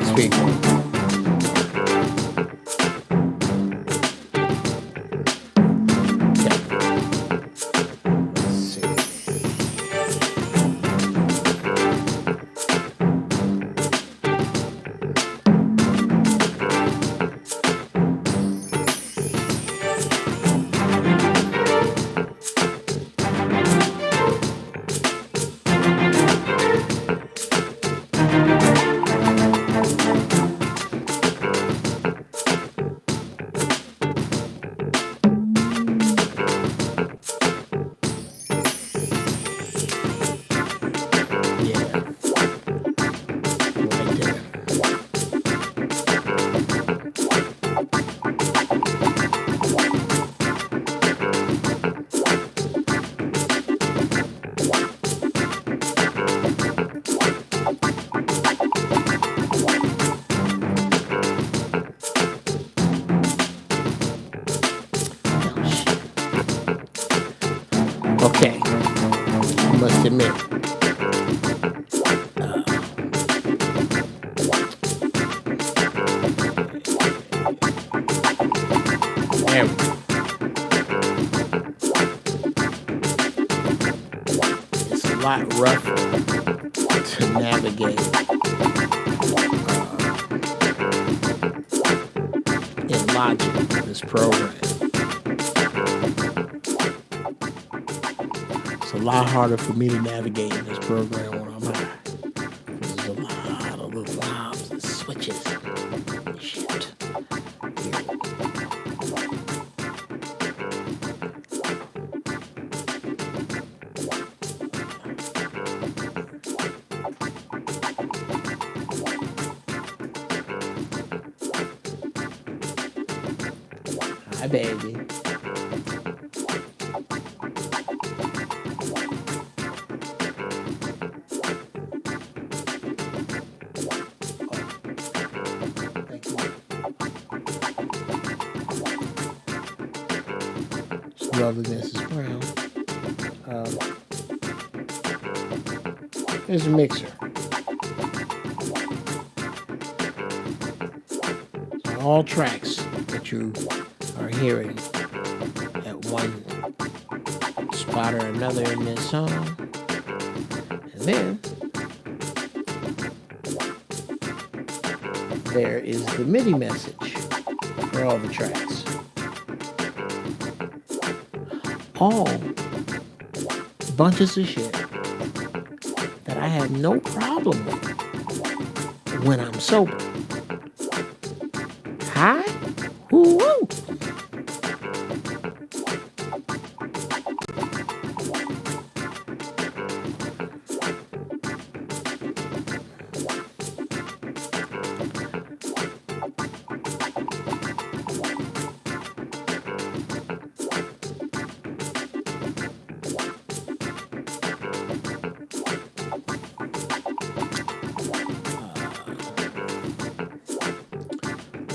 Speak. Okay, I must admit, it's a lot rougher to navigate in Logic, this program. It's a lot harder for me to navigate in this program when I'm high. There's a lot of little knobs and switches and shit. Hi, baby. Thank you. It's lovely, Mrs. Brown. Here's a mixer. So all tracks that you are hearing at one spot or another in this song. And then there is the MIDI message for all the tracks. All bunches of shit that I have no problem with when I'm sober. Hi? Woo-woo!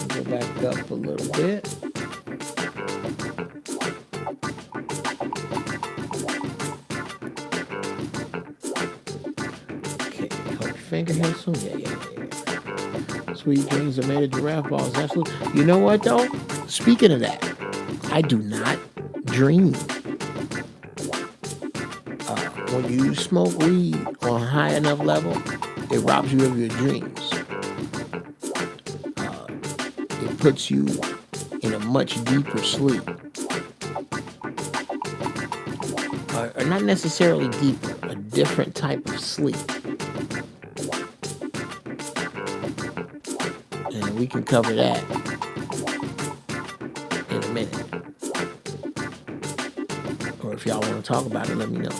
Go back up a little bit. Okay, hold your finger here soon. Yeah. Sweet dreams are made of giraffe balls. Absolutely. You know what though? Speaking of that, I do not dream. When you smoke weed on a high enough level, it robs you of your dreams. It puts you in a much deeper sleep. Or not necessarily deeper, a different type of sleep. And we can cover that in a minute. Or if y'all want to talk about it, let me know.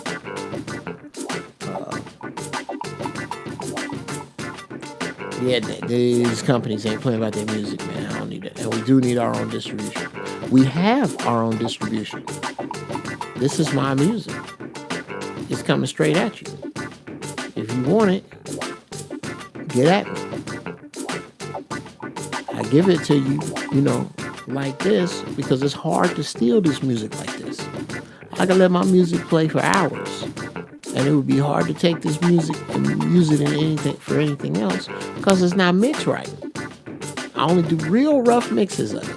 Yeah, these companies ain't playing about their music, man. I don't need that. And we do need our own distribution. We have our own distribution. This is my music. It's coming straight at you. If you want it, get at me. I give it to you, like this, because it's hard to steal this music like this. I can let my music play for hours. And it would be hard to take this music and use it in anything else because it's not mixed right. I only do real rough mixes of it.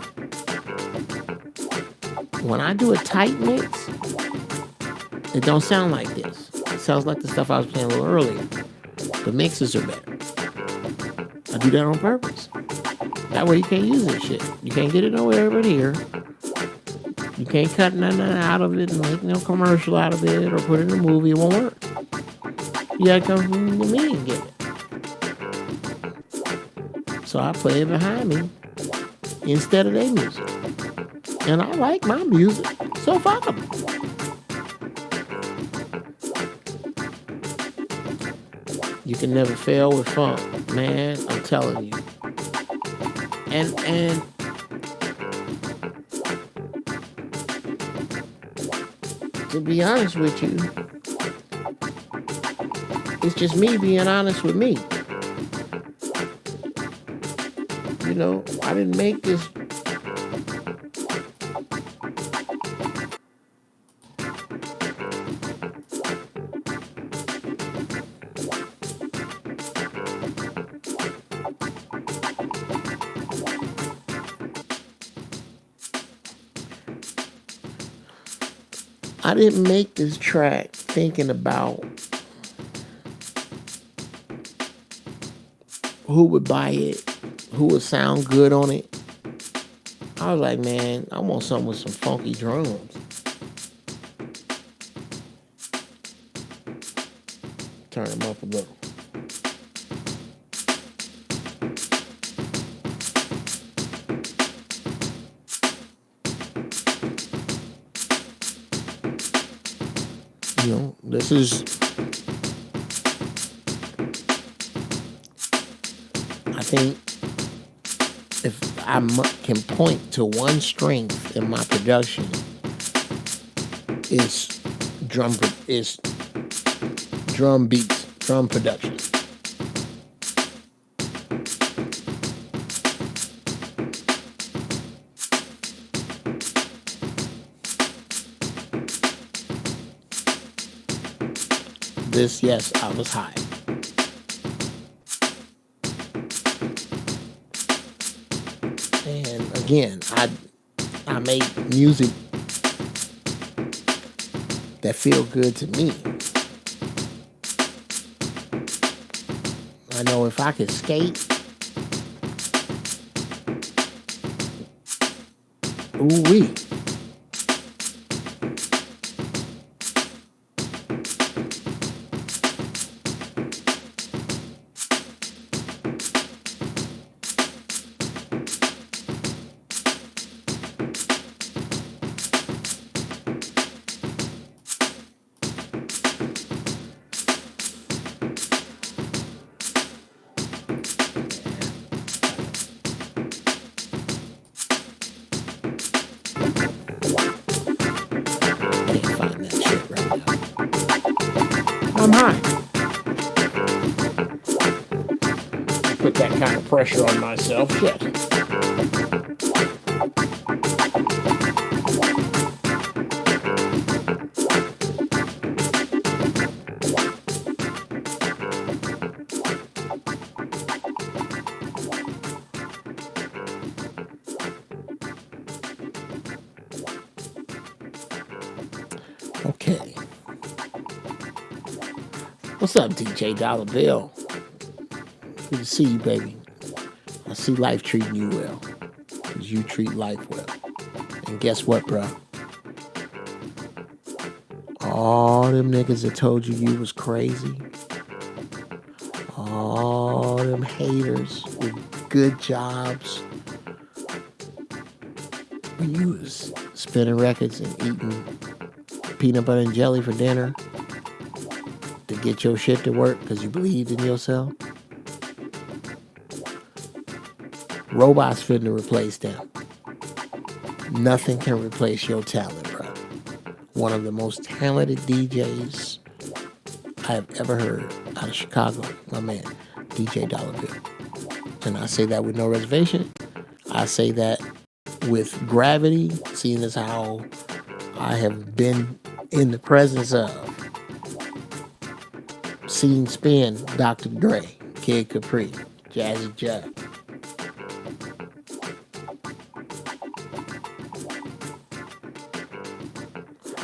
When I do a tight mix, it don't sound like this. It sounds like the stuff I was playing a little earlier. The mixes are better. I do that on purpose. That way you can't use this shit. You can't get it nowhere but here. You can't cut nothing out of it and make no commercial out of it or put it in a movie. It won't work. You gotta come to me and get it. So I play it behind me instead of their music. And I like my music, so fuck them. You can never fail with funk, man. I'm telling you. And to be honest with you, it's just me being honest with me. I didn't make this. I didn't make this track thinking about who would buy it, who would sound good on it. I was like, man, I want something with some funky drums. Turn them up a little. This is, I think, if I can point to one strength in my production, is drum beats, drum production. This, yes, I was high. And again, I make music that feel good to me. I know if I could skate, ooh-wee. I'm high. Put that kind of pressure on myself. Shit. Okay. What's up, DJ Dollar Bill? Good to see you, baby. I see life treating you well, because you treat life well. And guess what, bro? All them niggas that told you you was crazy, all them haters with good jobs, when you was spinning records and eating peanut butter and jelly for dinner to get your shit to work because you believed in yourself, robots finna replace them. Nothing can replace your talent, bro. One of the most talented DJs I have ever heard out of Chicago, my man, DJ Dollar Bill. And I say that with no reservation. I say that with gravity, seeing as how I have been in the presence of, seen spin Dr. Dre, Kid Capri, Jazzy Jeff.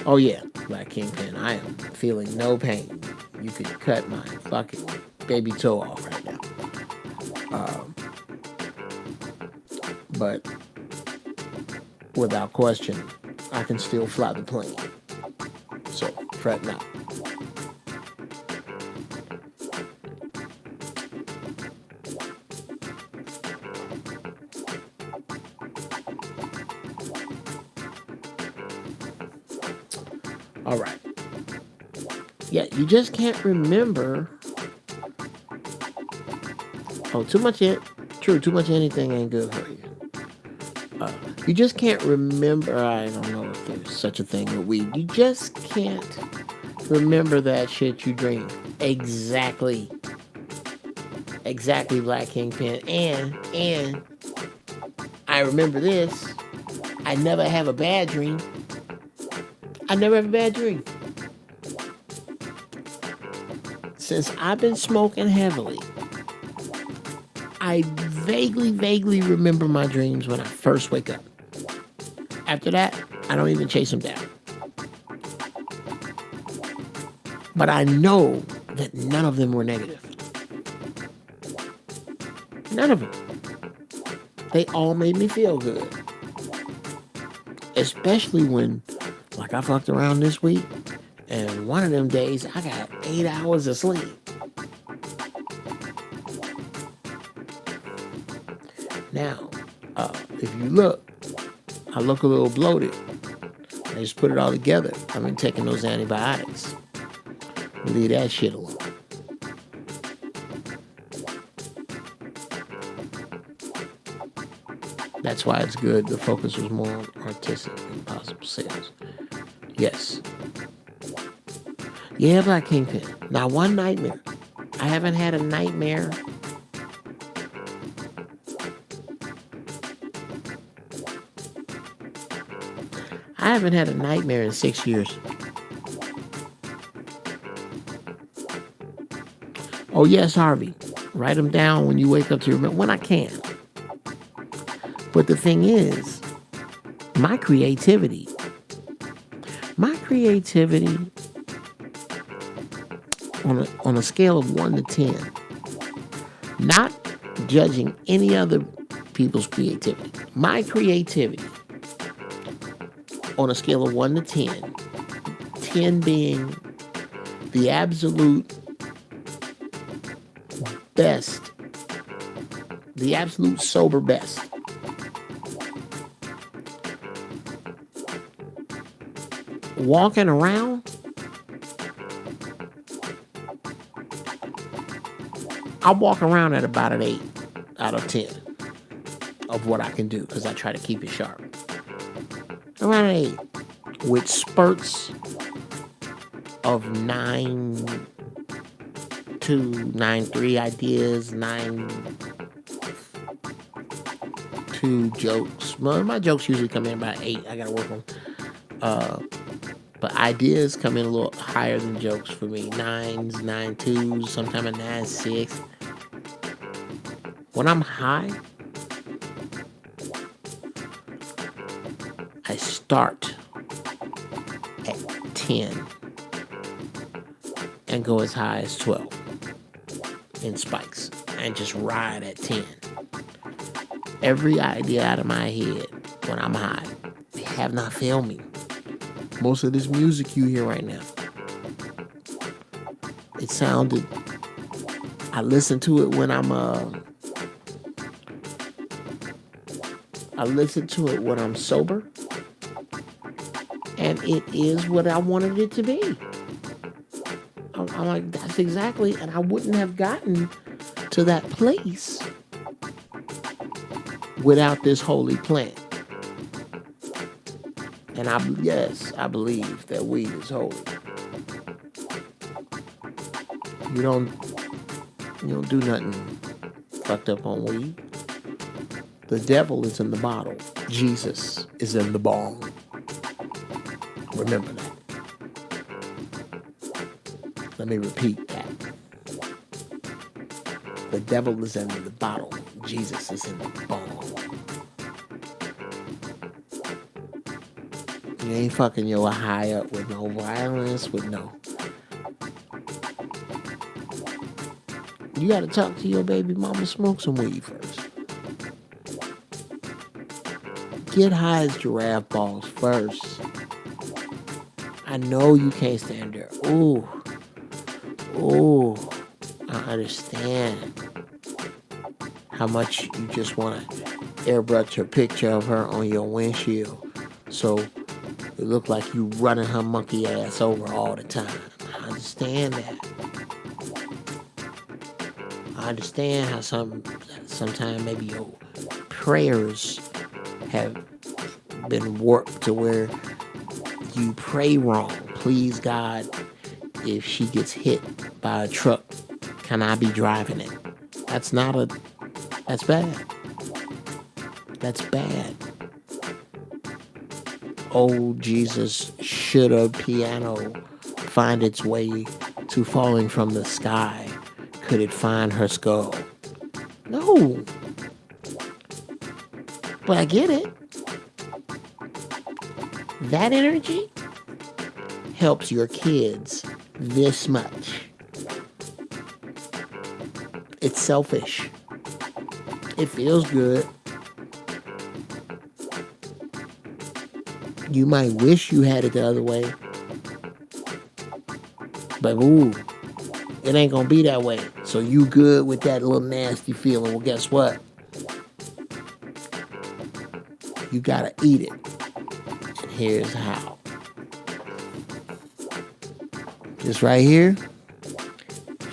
Oh yeah, Black Kingpin, I am feeling no pain. You could cut my fucking baby toe off right now. But without question, I can still fly the plane. So, fret not. All right. Yeah, you just can't remember. Oh, too much anything ain't good for you. You just can't remember. I don't know if there's such a thing with weed. You just can't remember that shit you dream. Exactly, Black Kingpin. And I remember this. I never have a bad dream. Since I've been smoking heavily, I vaguely remember my dreams when I first wake up. After that, I don't even chase them down. But I know that none of them were negative. None of them. They all made me feel good. Especially when, like, I fucked around this week, and one of them days I got 8 hours of sleep. Now, if you look, I look a little bloated. I just put it all together. I've been taking those antibiotics. Leave that shit alone. That's why it's good. The focus was more on artistic and possible sales. Yes. Yeah, Black Kingpin. Now, one nightmare. I haven't had a nightmare. I haven't had a nightmare in 6 years. Oh, yes, Harvey. Write them down when you wake up to remember. When I can. But the thing is, my creativity on a scale of 1 to 10, not judging any other people's creativity, my creativity on a scale of 1 to 10, 10 being the absolute best, the absolute sober best. Walking around, I walk around at about an 8 out of 10 of what I can do because I try to keep it sharp. Around an 8 with spurts of 9.2, 9.3 ideas, 9.2 jokes. Well, my jokes usually come in about 8. I gotta work on. But ideas come in a little higher than jokes for me. 9s, 9.2s, sometimes a 9.6. When I'm high, I start at 10 and go as high as 12 in spikes and just ride at 10. Every idea out of my head when I'm high, they have not failed me. Most of this music you hear right now, it sounded, I listen to it when I'm sober, and it is what I wanted it to be. I'm like, that's exactly, and I wouldn't have gotten to that place without this holy plant. And I believe that weed is holy. You don't do nothing fucked up on weed. The devil is in the bottle. Jesus is in the bong. Remember that. Let me repeat that. The devil is in the bottle. Jesus is in the bong. You ain't fucking your high up with no violence, with no. You gotta talk to your baby mama, smoke some weed first. Get high as giraffe balls first. I know you can't stand there. Ooh, I understand how much you just want to airbrush a picture of her on your windshield so it look like you running her monkey ass over all the time. I understand that. I understand how sometimes maybe your prayers have been warped to where you pray wrong. Please God, if she gets hit by a truck, can I be driving it? That's bad. That's bad. Oh, Jesus, should a piano find its way to falling from the sky, could it find her skull? No. But I get it. That energy helps your kids this much. It's selfish. It feels good. You might wish you had it the other way. But it ain't gonna be that way. So you good with that little nasty feeling. Well, guess what? You gotta eat it. And here's how. Just right here.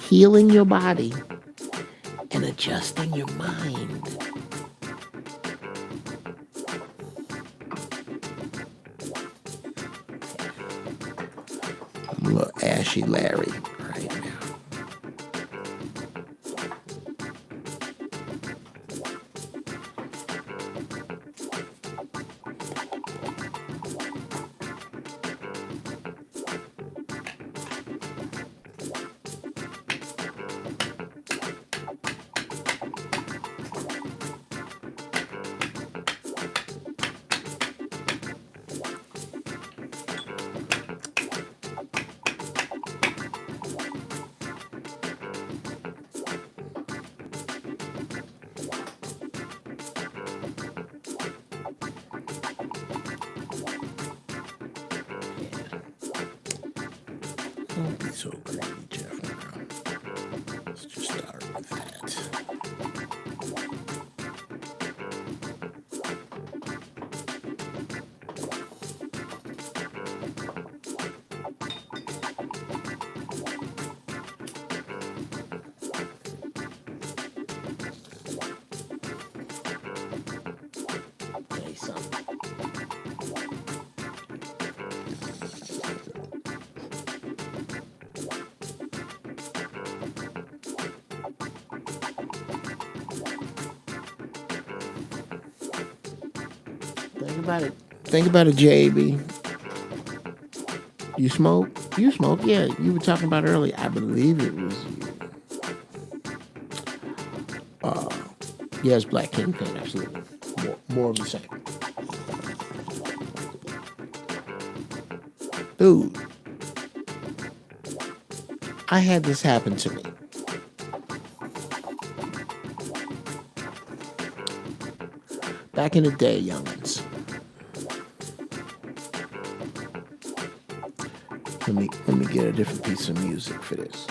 Healing your body and adjusting your mind. little ashy Larry right now. Don't be so greedy, Geoff. Let's just start with that. Say something. Think about it, JB. You smoke? You smoke? Yeah, you were talking about earlier. I believe it was you. Yes, Black Kingpin, absolutely. More of the same. Dude, I had this happen to me. Back in the day, youngins. Let me get a different piece of music for this.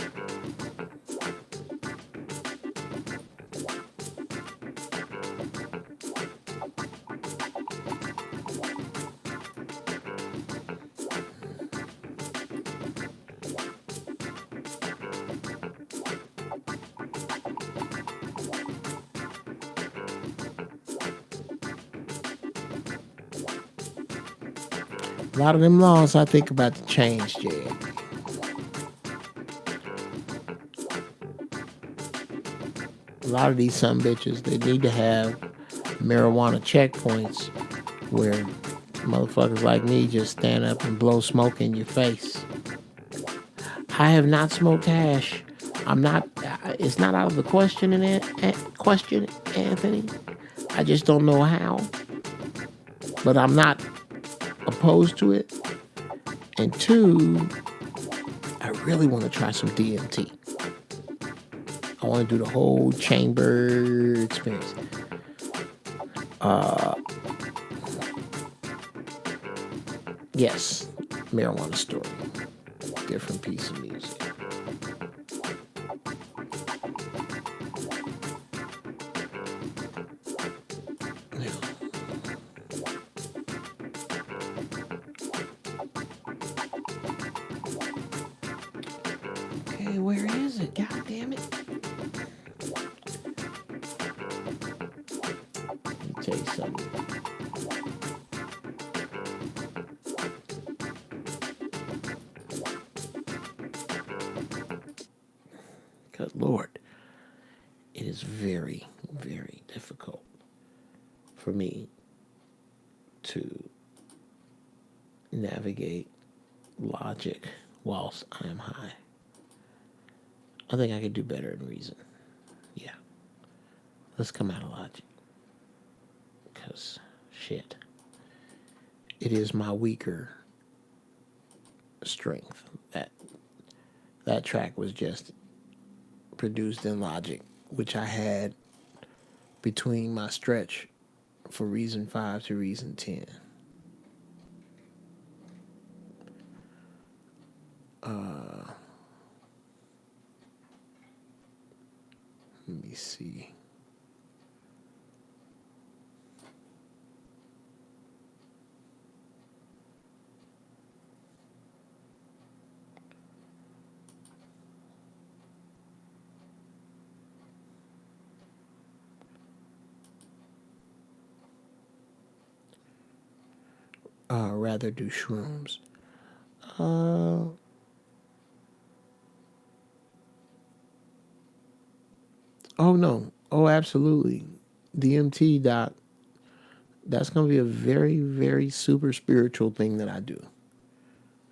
A lot of them laws I think about to change, Jay. A lot of these some bitches, they need to have marijuana checkpoints where motherfuckers like me just stand up and blow smoke in your face. I have not smoked hash. I'm not. It's not out of the question, Anthony. I just don't know how. But I'm not opposed to it. And two, I really want to try some DMT. I want to do the whole chamber experience. Yes, marijuana story. Different piece of music. Okay, where is it? God damn it. Let me tell you something. Good Lord. It is very, very difficult for me to navigate logic whilst I am high. I think I could do better in reason. Yeah. Let's come out of logic. Because, shit. It is my weaker strength. That track was just produced in logic, which I had between my stretch for reason 5 to reason 10. Let me see. Rather do shrooms. Oh no. Oh, absolutely. DMT, doc. That's gonna be a very, very super spiritual thing that I do.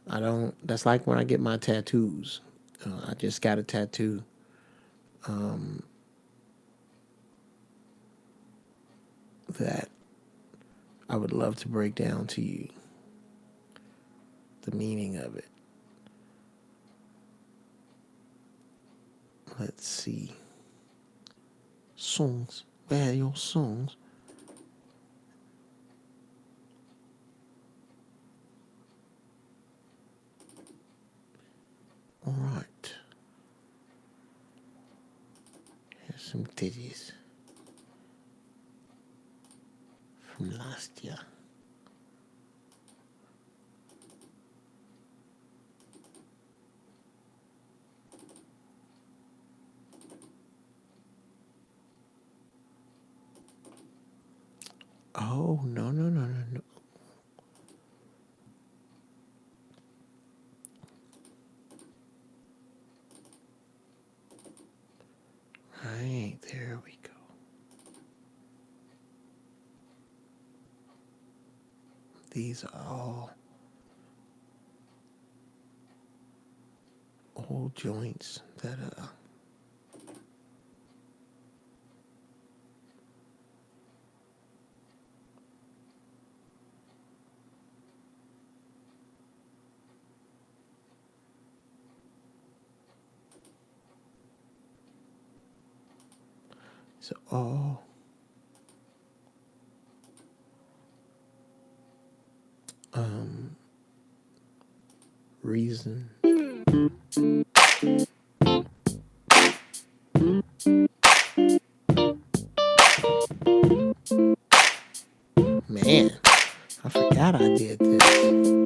I don't. That's like when I get my tattoos. I just got a tattoo that I would love to break down to you the meaning of it. Let's see. Songs. Where are your songs? All right. Here's some titties from last year. Oh, no, no, no, no, no. Right, there we go. These are all old joints that so all reason. Man, I forgot I did this.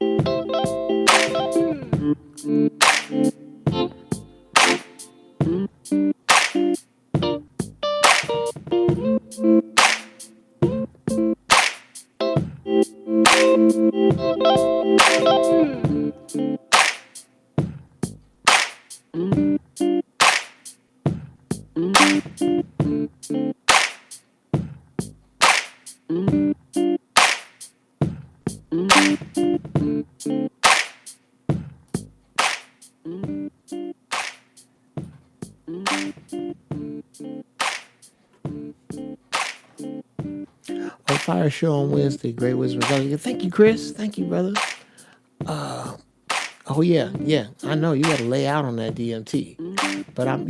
On Fire Show on Wednesday, Great Wisdom. Thank you, Chris. Thank you, brother. Oh yeah, yeah. I know you got to lay out on that DMT, but I'm,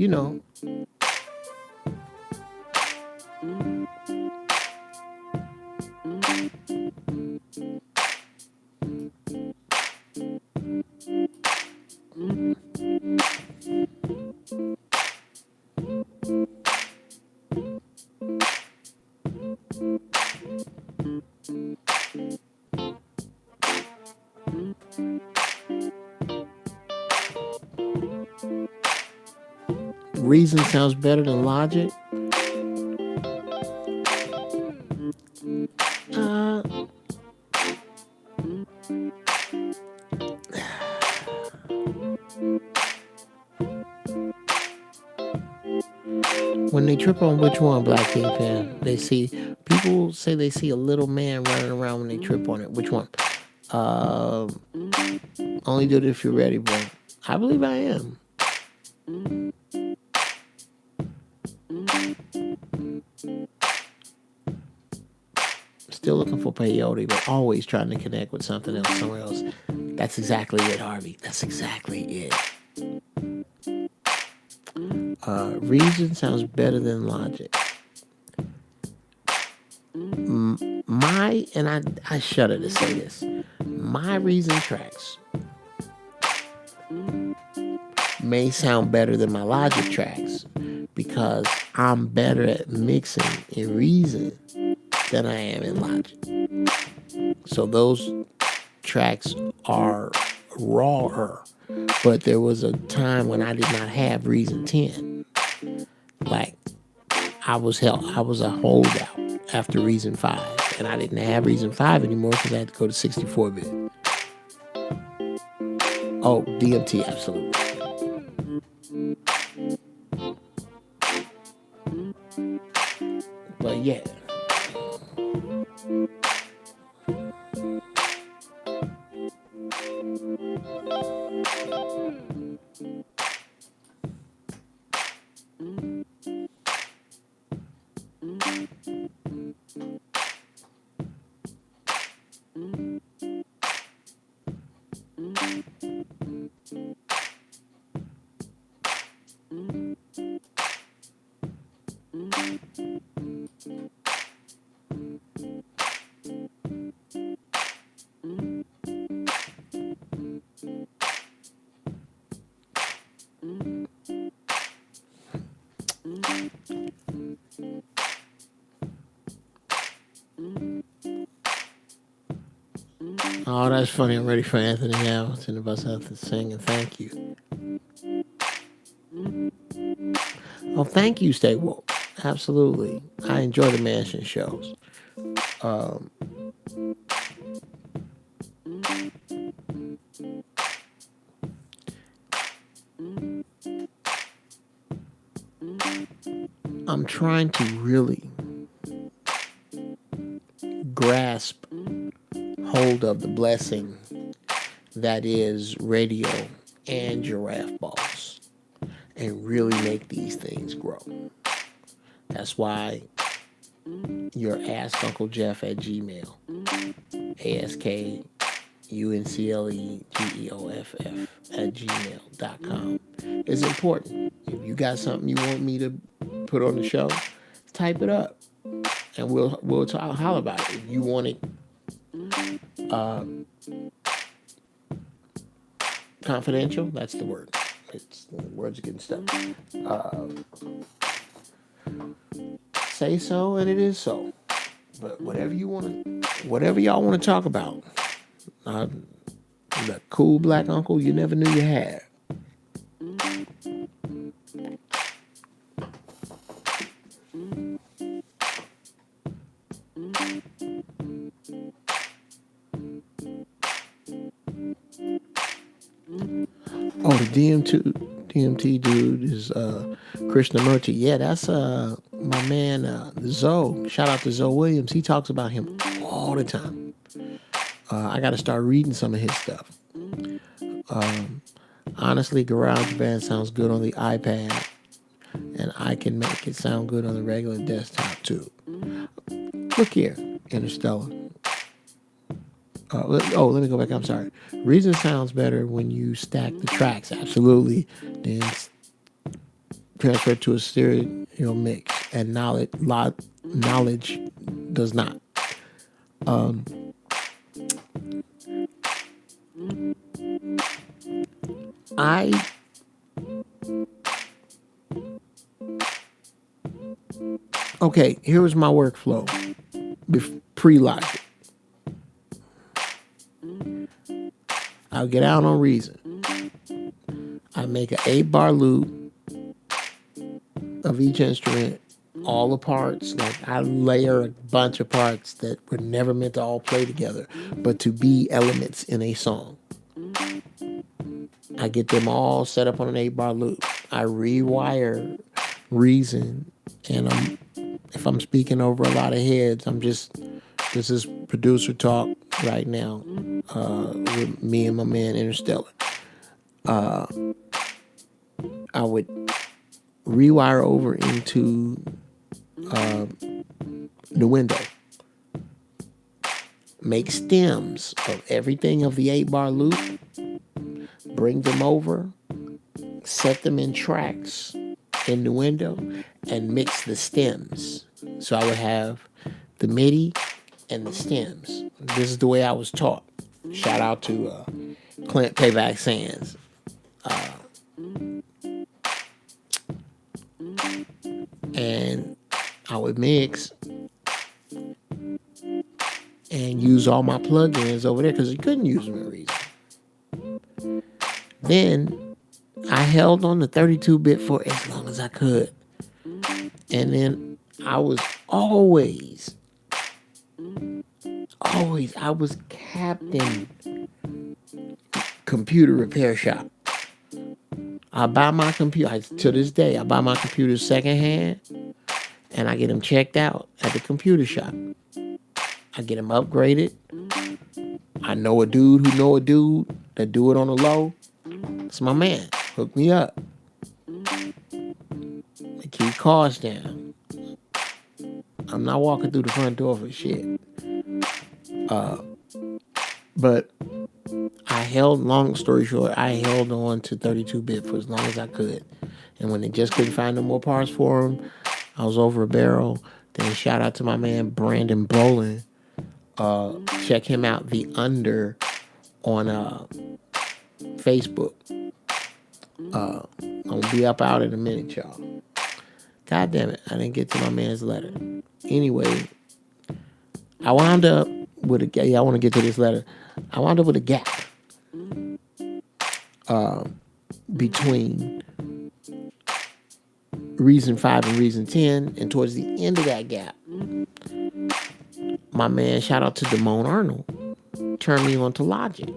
reason sounds better than logic. Uh, when they trip on which one, Black Kingpin, they see people say they see a little man running around when they trip on it. Which one? Uh, only do it if you're ready, bro. I believe I am. Still looking for peyote, but always trying to connect with something else, somewhere else. That's exactly it, Harvey. That's exactly it. Reason sounds better than logic. I shudder to say this. My reason tracks may sound better than my logic tracks because I'm better at mixing in reason than I am in logic. So those tracks are rawer. But there was a time when I did not have reason 10. Like I was a holdout after reason 5, and I didn't have reason 5 anymore because I had to go to 64-bit. Oh, DMT, absolutely. Yeah. Oh, that's funny. I'm ready for Anthony Hamilton about something to sing and thank you. Oh, thank you, Stay Woke. Absolutely. I enjoy the Mansion shows. I'm trying to really grasp hold of the blessing that is radio and Giraffe Balls and really make these things grow. That's why your Ask Uncle Geoff at Gmail, ASKUNCLEGEOFF at gmail.com is important. If you got something you want me to put on the show, type it up and we'll talk, holler about it. If you want it confidential, that's the word. It's the words are getting stuck. Say so, and it is so. But whatever y'all want to talk about, the cool black uncle you never knew you had. Oh, the DMT dude is Krishnamurti. Yeah, that's my man Zoe. Shout out to Zoe Williams. He talks about him all the time. I got to start reading some of his stuff. Honestly, GarageBand sounds good on the iPad, and I can make it sound good on the regular desktop too. Look here, Interstellar. Let me go back. I'm sorry. Reason sounds better when you stack the tracks. Absolutely. Then transfer to a stereo mix, and knowledge does not. Okay, here was my workflow pre-Logic. I'll get out on Reason. I make an 8-bar loop of each instrument, all the parts. Like I layer a bunch of parts that were never meant to all play together, but to be elements in a song. I get them all set up on an 8-bar loop. I rewire Reason, and if I'm speaking over a lot of heads, this is producer talk right now with me and my man Interstellar. I would rewire over into the window. Make stems of everything of the 8-bar loop. Bring them over. Set them in tracks in the window and mix the stems. So I would have the MIDI and the stems. This is the way I was taught. Shout out to Clint Payback Sands. And I would mix and use all my plugins over there because you couldn't use them in Reason. Then I held on to 32-bit for as long as I could. And then I was always, I was captain computer repair shop. I buy my computer, to this day, I buy my computer secondhand, and I get him checked out at the computer shop. I get him upgraded. I know a dude who know a dude that do it on the low. It's my man. Hook me up. To keep costs down. I'm not walking through the front door for shit. But long story short, I held on to 32-bit for as long as I could. And when they just couldn't find no more parts for him, I was over a barrel. Then shout out to my man Brandon Brolin. Check him out, The Under, on Facebook. I'm gonna be up out in a minute, y'all. God damn it, I didn't get to my man's letter. Anyway, I wound up with a... I want to get to this letter. I wound up with a gap between reason 5 and reason 10, and towards the end of that gap, my man, shout out to Damone Arnold, turned me on to Logic.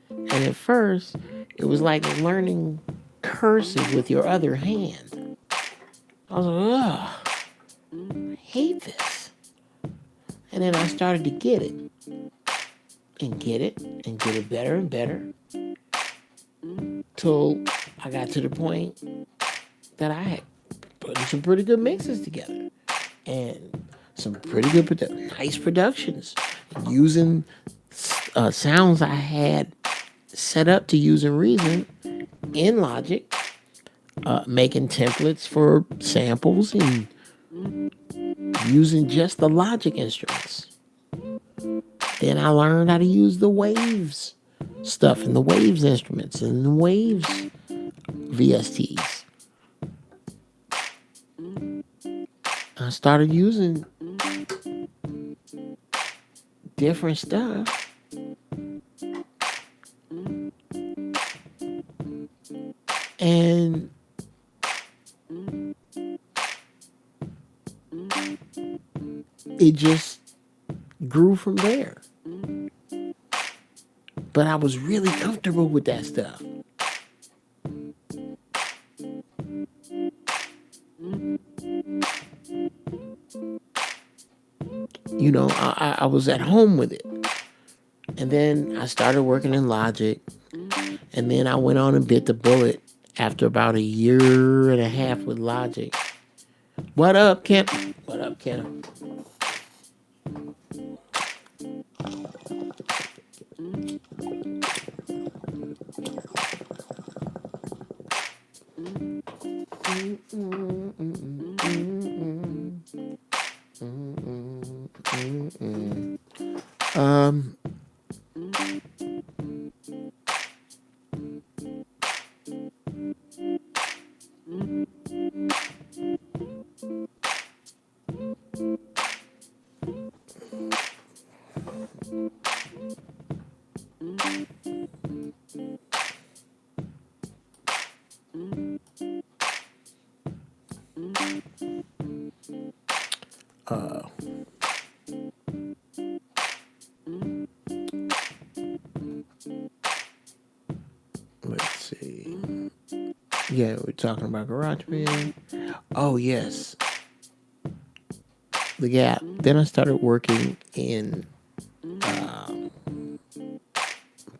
And at first, it was like learning cursive with your other hand. I was like, ugh, I hate this. And then I started to get it. And get it better and better. Till I got to the point that I had put some pretty good mixes together. And some pretty good, nice productions. Using sounds I had set up to use in Reason in Logic. Making templates for samples and using just the Logic instruments. Then I learned how to use the Waves stuff and the Waves instruments and the Waves VSTs. I started using different stuff. And it just grew from there. But I was really comfortable with that stuff. You know, I was at home with it. And then I started working in Logic. And then I went on and bit the bullet after about a year and a half with Logic. What up, Kemp? What up, Kemp? Let's see. Yeah, we're talking about GarageBand. Oh, yes. The gap. Then I started working in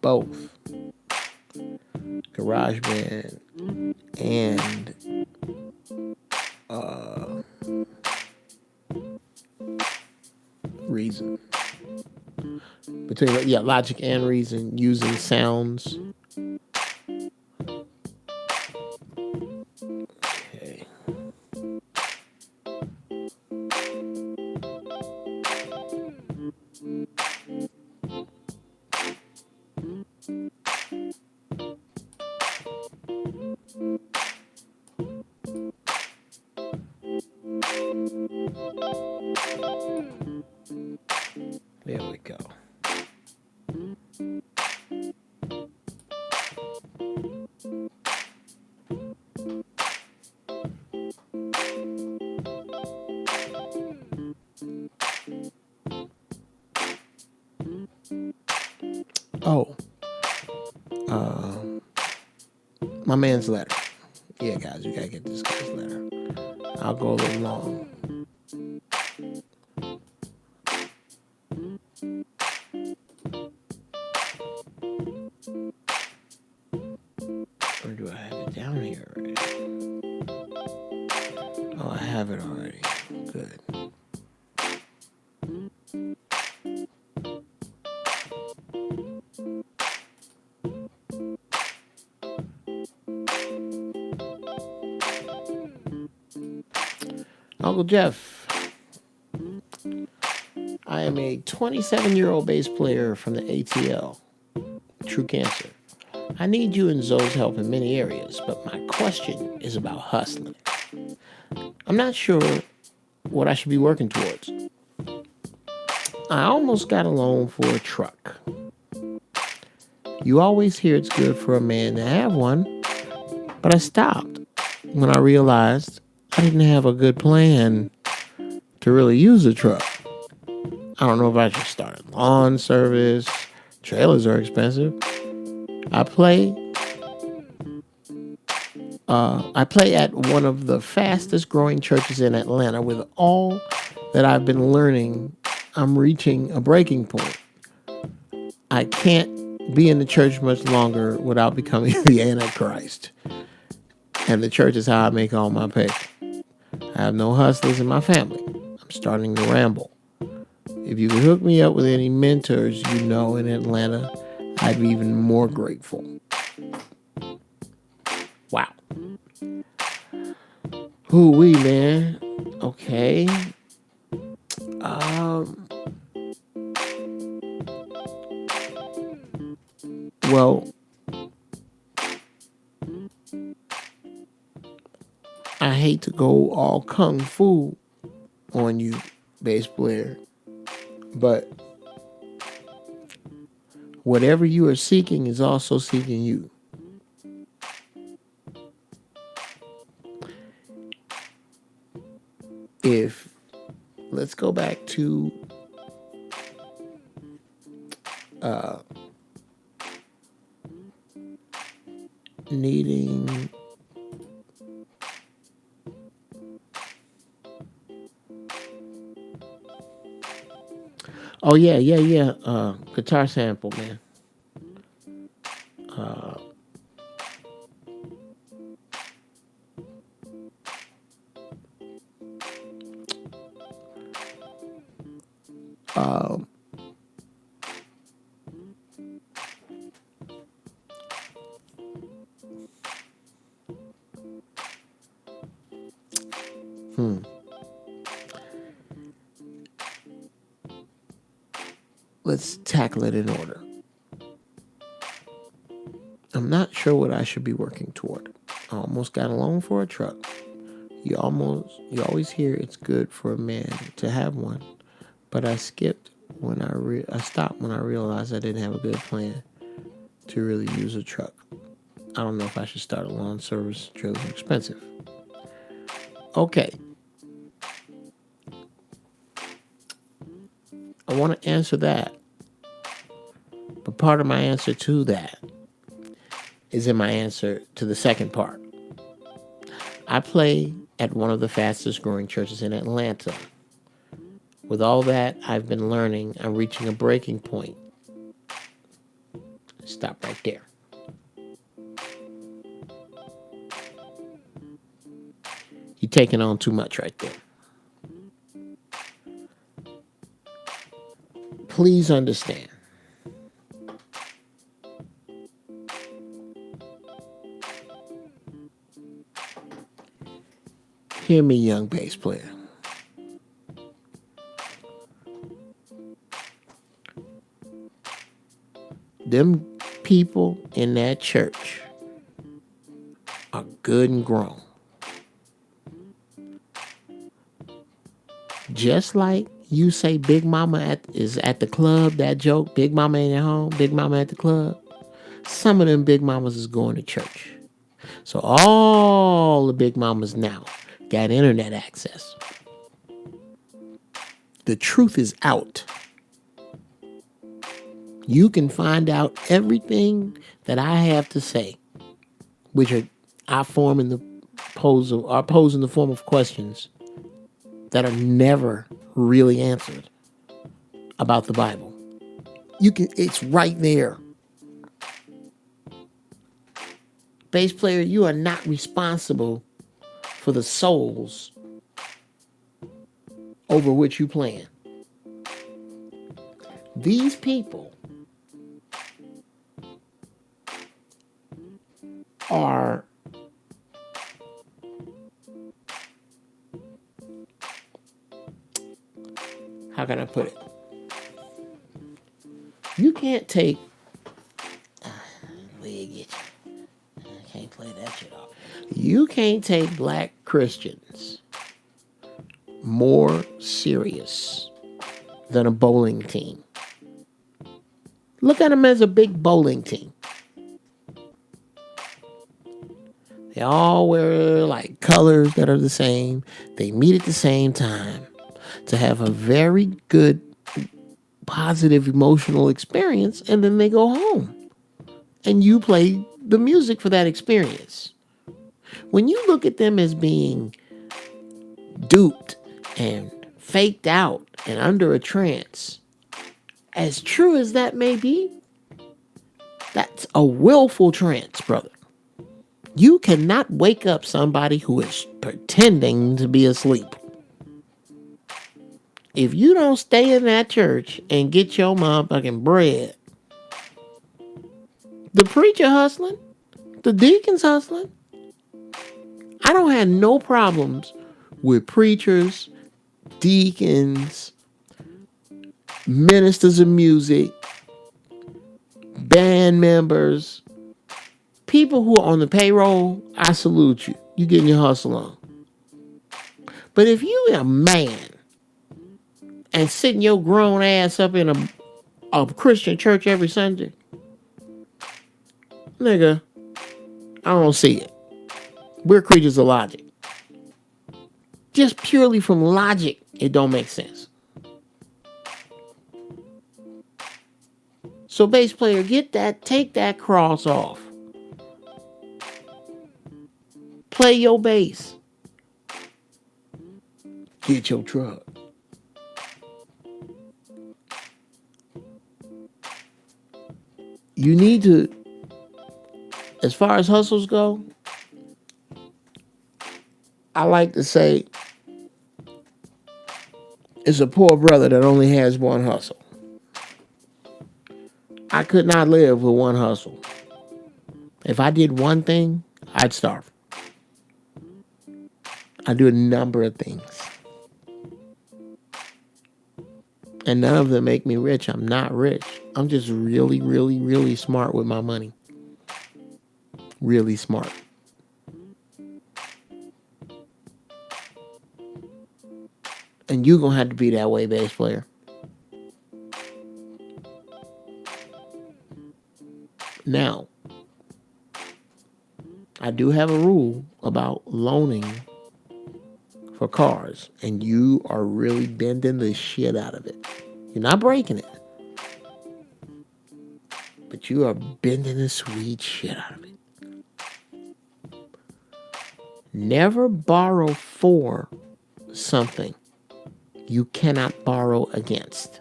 both GarageBand and Reason. Between Logic and Reason, using sounds. Okay. There we go. Oh, my man's letter. Yeah, guys, you gotta get this guy's letter. I'll go a little long. here already? Oh, I have it already. Good. Uncle Geoff, I am a 27-year-old bass player from the ATL, True Cancer. I need you and Zoe's help in many areas, but my question is about hustling. I'm not sure what I should be working towards. I almost got a loan for a truck. You always hear it's good for a man to have one, but I stopped when I realized I didn't have a good plan to really use a truck. I don't know if I should start a lawn service. Trailers are expensive. I play at one of the fastest growing churches in Atlanta. With all that I've been learning, I'm reaching a breaking point. I can't be in the church much longer without becoming the Antichrist. And the church is how I make all my pay. I have no hustlers in my family. I'm starting to ramble. If you could hook me up with any mentors you know in Atlanta, I'd be even more grateful. Wow. Hoo-wee, man. Okay. Well, I hate to go all kung fu on you, bass player, but whatever you are seeking is also seeking you. Let's go back to needing guitar sample, man. Let's tackle it in order. I'm not sure what I should be working toward. I almost got a loan for a truck. You always hear it's good for a man to have one, but I stopped when I realized I didn't have a good plan to really use a truck. I don't know if I should start a lawn service. Trailers are expensive. Okay. I want to answer that. But part of my answer to that is in my answer to the second part. I play at one of the fastest growing churches in Atlanta. With all that I've been learning, I'm reaching a breaking point. Stop right there. You're taking on too much right there. Please understand. Hear me, young bass player. Them people in that church are good and grown. Just like you say Big Mama is at the club, that joke, Big Mama ain't at home, Big Mama at the club. Some of them Big Mamas is going to church. So all the Big Mamas now got internet access. The truth is out. You can find out everything that I have to say, which I pose in the form of questions that are never really answered about the Bible. It's right there. Bass player, you are not responsible for the souls over which you plan. These people are how can I put it? You can't take I can't play that shit off. You can't take black Christians more serious than a bowling team. Look at them as a big bowling team. They all wear like colors that are the same. They meet at the same time to have a very good, positive emotional experience, and then they go home. And you play the music for that experience. When you look at them as being duped and faked out and under a trance, as true as that may be, that's a willful trance, brother. You cannot wake up somebody who is pretending to be asleep. If you don't stay in that church and get your motherfucking bread, the preacher hustling, the deacons hustling. I don't have no problems with preachers, deacons, ministers of music, band members, people who are on the payroll. I salute you. You getting your hustle on. But if you a man and sitting your grown ass up in a Christian church every Sunday, nigga, I don't see it. We're creatures of logic. Just purely from logic, it don't make sense. So bass player, take that cross off. Play your bass. Get your truck. You need to, as far as hustles go, I like to say it's a poor brother that only has one hustle. I could not live with one hustle. If I did one thing, I'd starve. I do a number of things. And none of them make me rich. I'm not rich. I'm just really, really, really smart with my money. Really smart. And you're going to have to be that way, bass player. Now, I do have a rule about loaning for cars, and you are really bending the shit out of it. You're not breaking it, but you are bending the sweet shit out of it. Never borrow for something you cannot borrow against.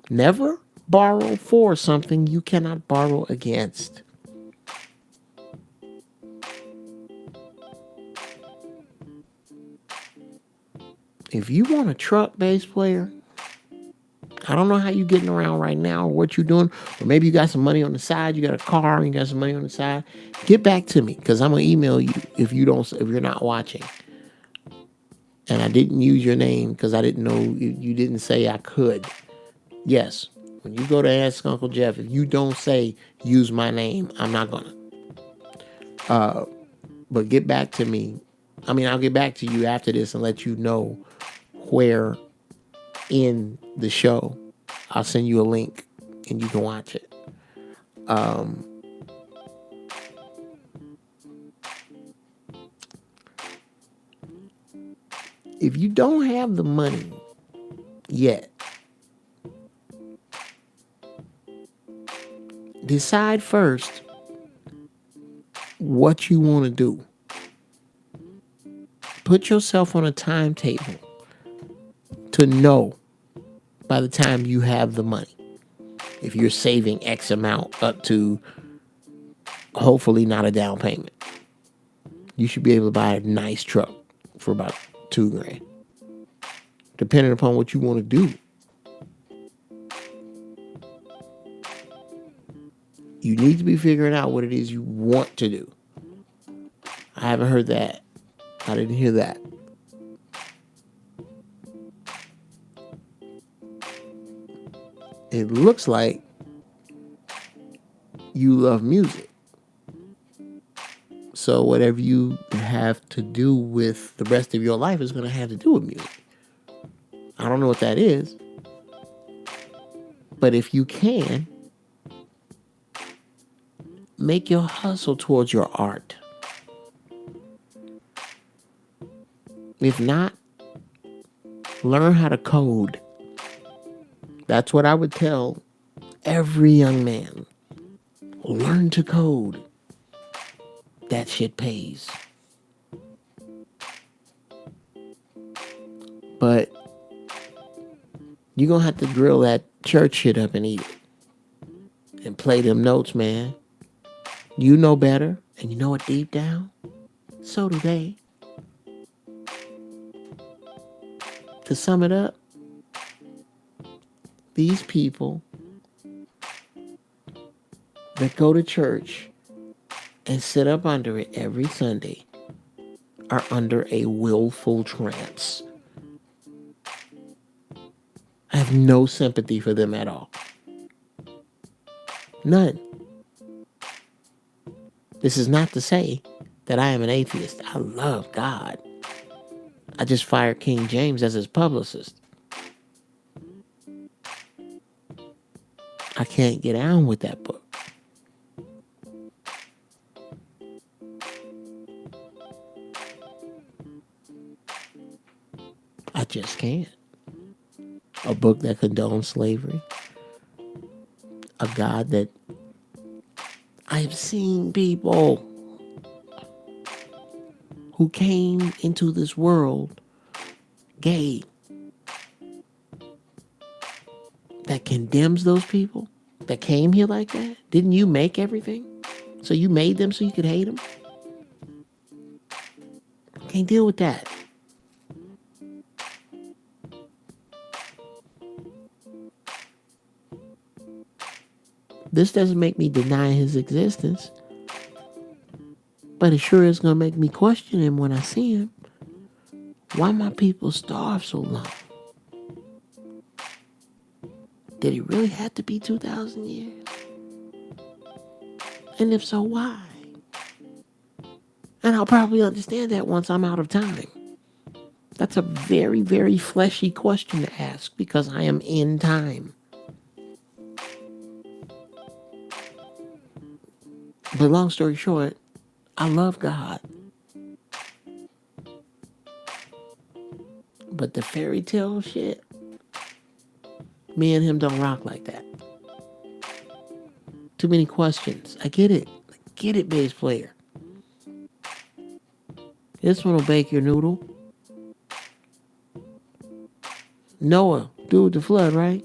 Never borrow for something you cannot borrow against. If you want a truck, bass player, I don't know how you getting around right now or what you doing, or maybe you got some money on the side, you got a car and you got some money on the side. Get back to me, because I'm gonna email you if you're not watching. And I didn't use your name because I didn't know you didn't say I could. Yes, when you go to Ask Uncle Geoff, if you don't say use my name, I'm not gonna. But get back to me. I mean, I'll get back to you after this and let you know where in the show. I'll send you a link and you can watch it. If you don't have the money yet, decide first what you want to do. Put yourself on a timetable to know by the time you have the money. if you're saving X amount up to hopefully not a down payment, you should be able to buy a nice truck for about $2,000, depending upon what you want to do. You need to be figuring out what it is you want to do. I haven't heard that. I didn't hear that. It looks like you love music. So whatever you have to do with the rest of your life is going to have to do with music. I don't know what that is. But if you can, make your hustle towards your art. If not, learn how to code. That's what I would tell every young man. Learn to code. That shit pays. But you're going to have to grill that church shit up and eat it. And play them notes, man. You know better. And you know it deep down. So do they. To sum it up, these people that go to church and sit up under it every Sunday are under a willful trance. I have no sympathy for them at all. None. This is not to say that I am an atheist. I love God. I just fired King James as his publicist. I can't get on with that book. I just can't. A book that condones slavery. A God that I've seen people who came into this world gay that condemns those people that came here like that. Didn't you make everything? So you made them so you could hate them? Can't deal with that. This doesn't make me deny his existence, but it sure is going to make me question him when I see him. Why my people starve so long? Did it really have to be 2,000 years? And if so, why? And I'll probably understand that once I'm out of time. That's a very, very fleshy question to ask because I am in time. But long story short, I love God. But the fairy tale shit, me and him don't rock like that. Too many questions. I get it. I get it, bass player. This one will bake your noodle. Noah, dude with the flood, right?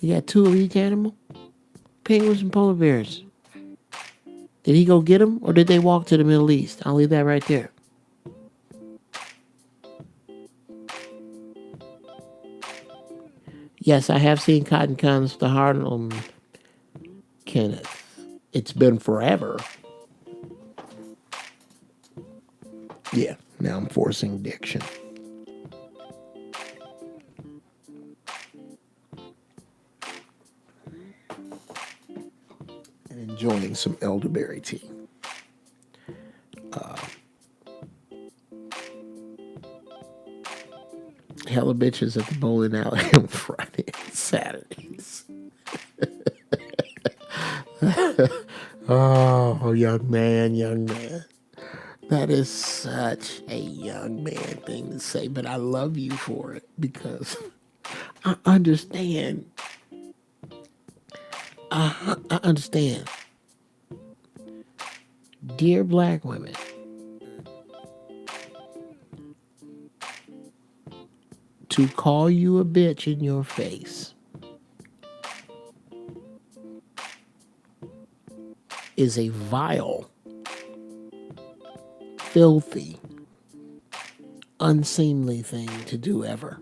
You got 2 of each animal? Penguins and polar bears. Did he go get them or did they walk to the Middle East? I'll leave that right there. Yes, I have seen Cotton Comes to Harlem, Kenneth. It's been forever. Yeah, now I'm forcing diction. And enjoying some elderberry tea. Hella bitches at the bowling alley on Friday and Saturdays. Oh, young man. That is such a young man thing to say, but I love you for it because I understand. I understand. Dear black women, to call you a bitch in your face is a vile, filthy, unseemly thing to do ever.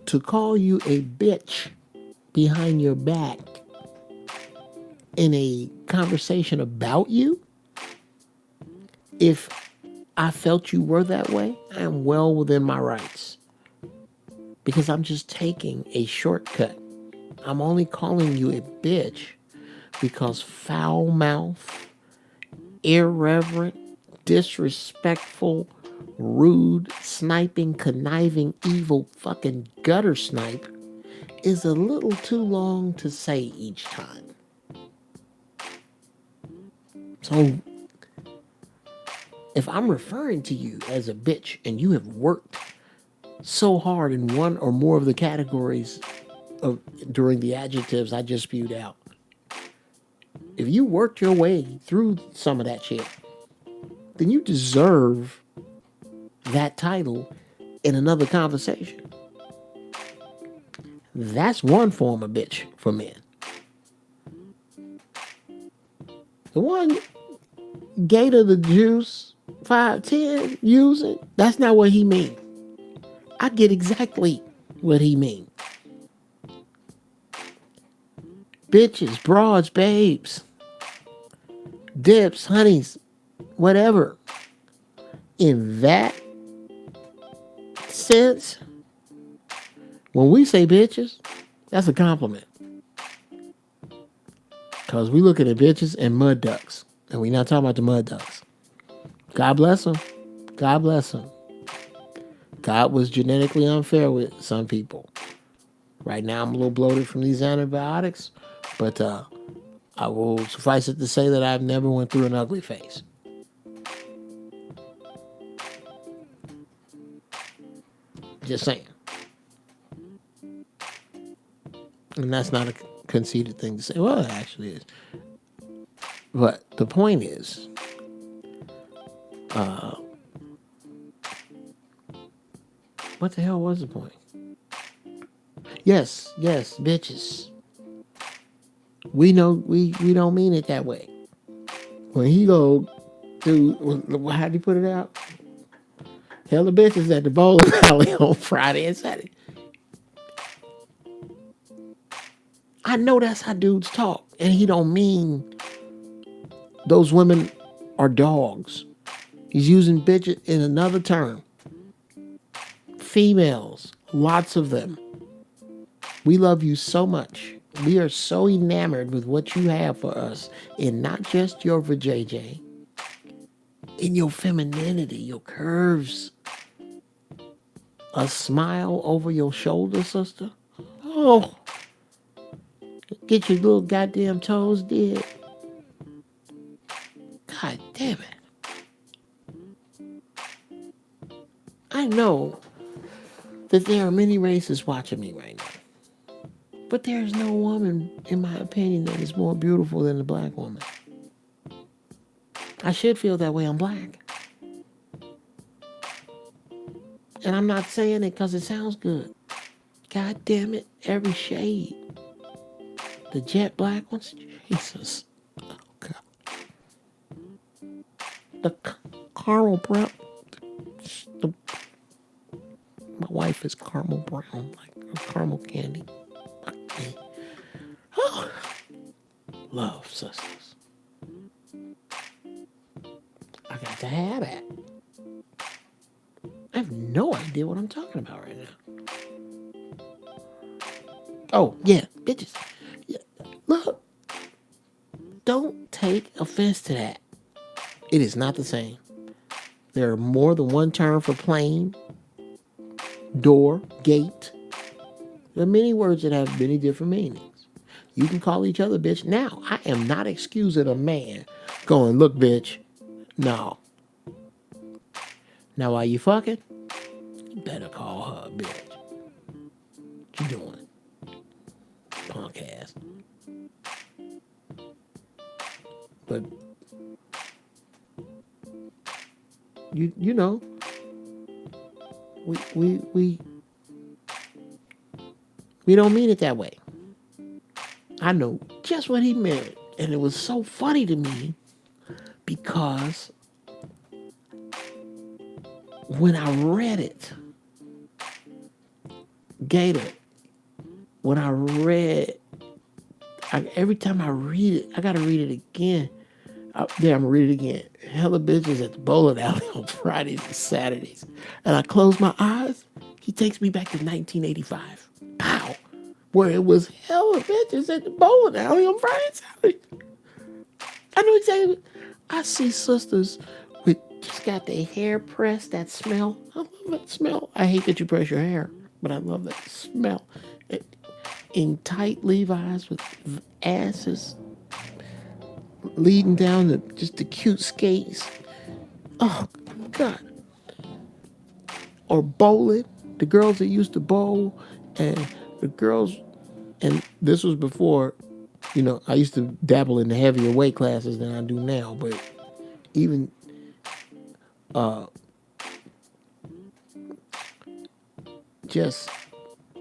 To call you a bitch behind your back in a conversation about you, if I felt you were that way, I am well within my rights. Because I'm just taking a shortcut. I'm only calling you a bitch because foul mouth, irreverent, disrespectful, rude, sniping, conniving, evil fucking gutter snipe is a little too long to say each time. So if I'm referring to you as a bitch and you have worked so hard in one or more of the categories during the adjectives I just spewed out, if you worked your way through some of that shit, then you deserve that title in another conversation. That's one form of bitch for men. The one Gator the Juice 5'10" using, that's not what he means. I get exactly what he means. Bitches, broads, babes, dips, honeys, whatever. In that sense, when we say bitches, that's a compliment. Because we looking at bitches and mud ducks. And we not talking about the mud ducks. God bless them. God bless them. God was genetically unfair with some people. Right now I'm a little bloated from these antibiotics. But I will suffice it to say that I've never went through an ugly phase. Just saying. And that's not a conceited thing to say. Well, it actually is. But the point is, what the hell was the point? Yes, bitches. We know we don't mean it that way. When he go to, how did he put it out? Hell, the bitches at the bowling alley on Friday and Saturday. I know that's how dudes talk, and he don't mean those women are dogs. He's using bitches in another term. Females, lots of them. We love you so much. We are so enamored with what you have for us, and not just your vajayjay, in your femininity, your curves, a smile over your shoulder, sister. Oh, get your little goddamn toes did. God damn it. I know that there are many races watching me right now. But there's no woman, in my opinion, that is more beautiful than the black woman. I should feel that way. I'm black. And I'm not saying it because it sounds good. God damn it, every shade. The jet black ones, Jesus. Oh, God. The caramel brown. My wife is caramel brown, like caramel candy. Oh. Love, sisters. I got to have that. I have no idea what I'm talking about right now. Oh, yeah, bitches. Yeah. Look, don't take offense to that. It is not the same. There are more than one term for plane, door, gate. There are many words that have many different meanings. You can call each other bitch. Now, I am not excusing a man going, look, bitch. No. Now, while you fucking, you better call her a bitch. What you doing? Punk ass. But, you know, we don't mean it that way. I know just what he meant. And it was so funny to me because when I read it, Gator, when I read, every time I read it, I got to read it again. I'm going to read it again. Hella bitches at the bowling alley on Fridays and Saturdays. And I close my eyes. He takes me back to 1985. Pow. Where it was hella bitches at the bowling alley on Friday and Saturday. I know exactly. I see sisters with just got their hair pressed, that smell. I love that smell. I hate that you press your hair, but I love that smell. In tight Levi's with asses leading down to just the cute skates. Oh, God. Or bowling. The girls that used to bowl and the girls, and this was before, I used to dabble in the heavier weight classes than I do now, but even just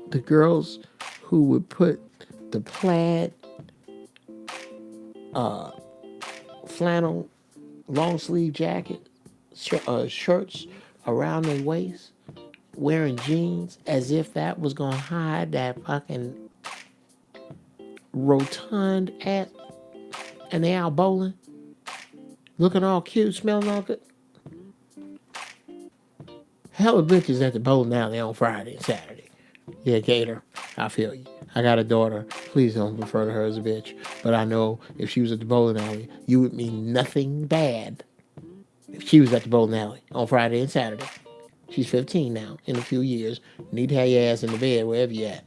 the girls who would put the plaid flannel long sleeve jacket shirts around their waist, wearing jeans as if that was gonna hide that fucking rotund ass, and they out bowling, looking all cute, smelling all good. Hella bitches at the bowling alley on Friday and Saturday. Yeah, Gator, I feel you. I got a daughter. Please don't refer to her as a bitch. But I know if she was at the bowling alley, you would mean nothing bad if she was at the bowling alley on Friday and Saturday. She's 15 now. In a few years, need to have your ass in the bed wherever you at.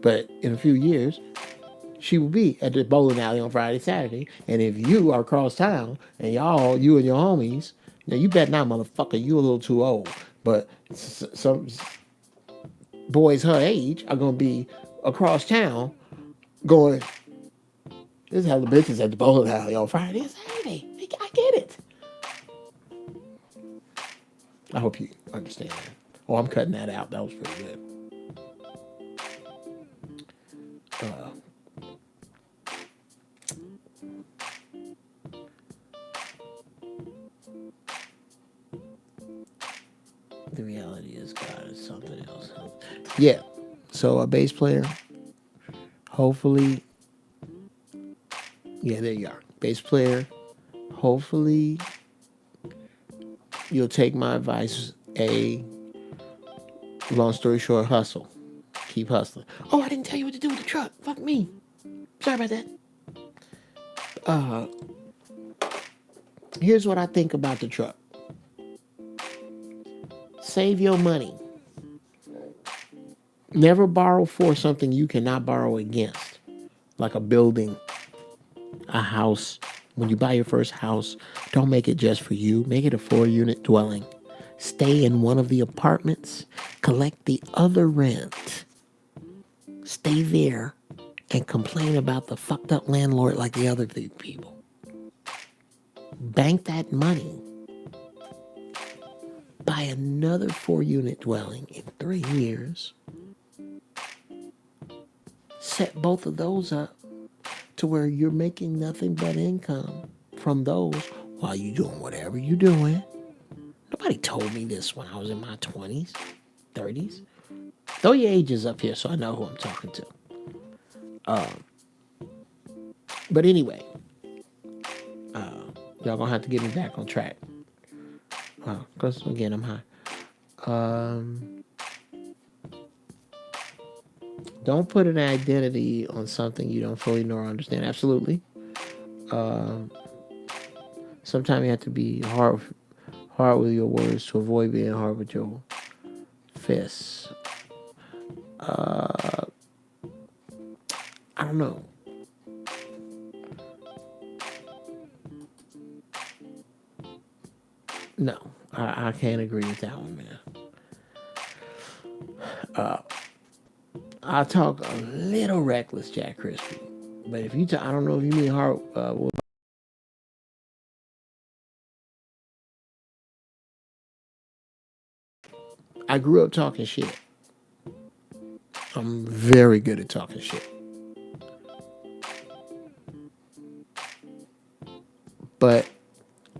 But in a few years, she will be at the bowling alley on Friday, Saturday. And if you are across town and you and your homies, now you bet not, motherfucker, you a little too old. But some boys her age are going to be across town going, this hell the bitches at the bowling alley on Friday and Saturday. I get it. I hope you understand that. Oh, I'm cutting that out. That was pretty good. The reality is God is something else. Yeah. So a bass player, hopefully, yeah, there you are. Bass player, hopefully you'll take my advice. Long story short, hustle. Keep hustling. Oh, I didn't tell you what to do with the truck. Fuck me. Sorry about that. Here's what I think about the truck. Save your money. Never borrow for something you cannot borrow against. Like a building, a house. When you buy your first house, don't make it just for you. Make it a 4-unit dwelling. Stay in one of the apartments. Collect the other rent. Stay there and complain about the fucked up landlord like the other people. Bank that money. Buy another 4-unit dwelling in 3 years. Set both of those up to where you're making nothing but income from those while you're doing whatever you're doing. Nobody told me this when I was in my 20s, 30s. Throw your ages up here so I know who I'm talking to. But anyway, y'all gonna have to get me back on track. Because again, I'm high. Don't put an identity on something you don't fully know or understand. Absolutely. Sometimes you have to be hard with your words to avoid being hard with your fists. I don't know. No, I can't agree with that one, man. I talk a little reckless, Jack Crispy. But if you talk, I don't know if you mean hard. I grew up talking shit. I'm very good at talking shit. But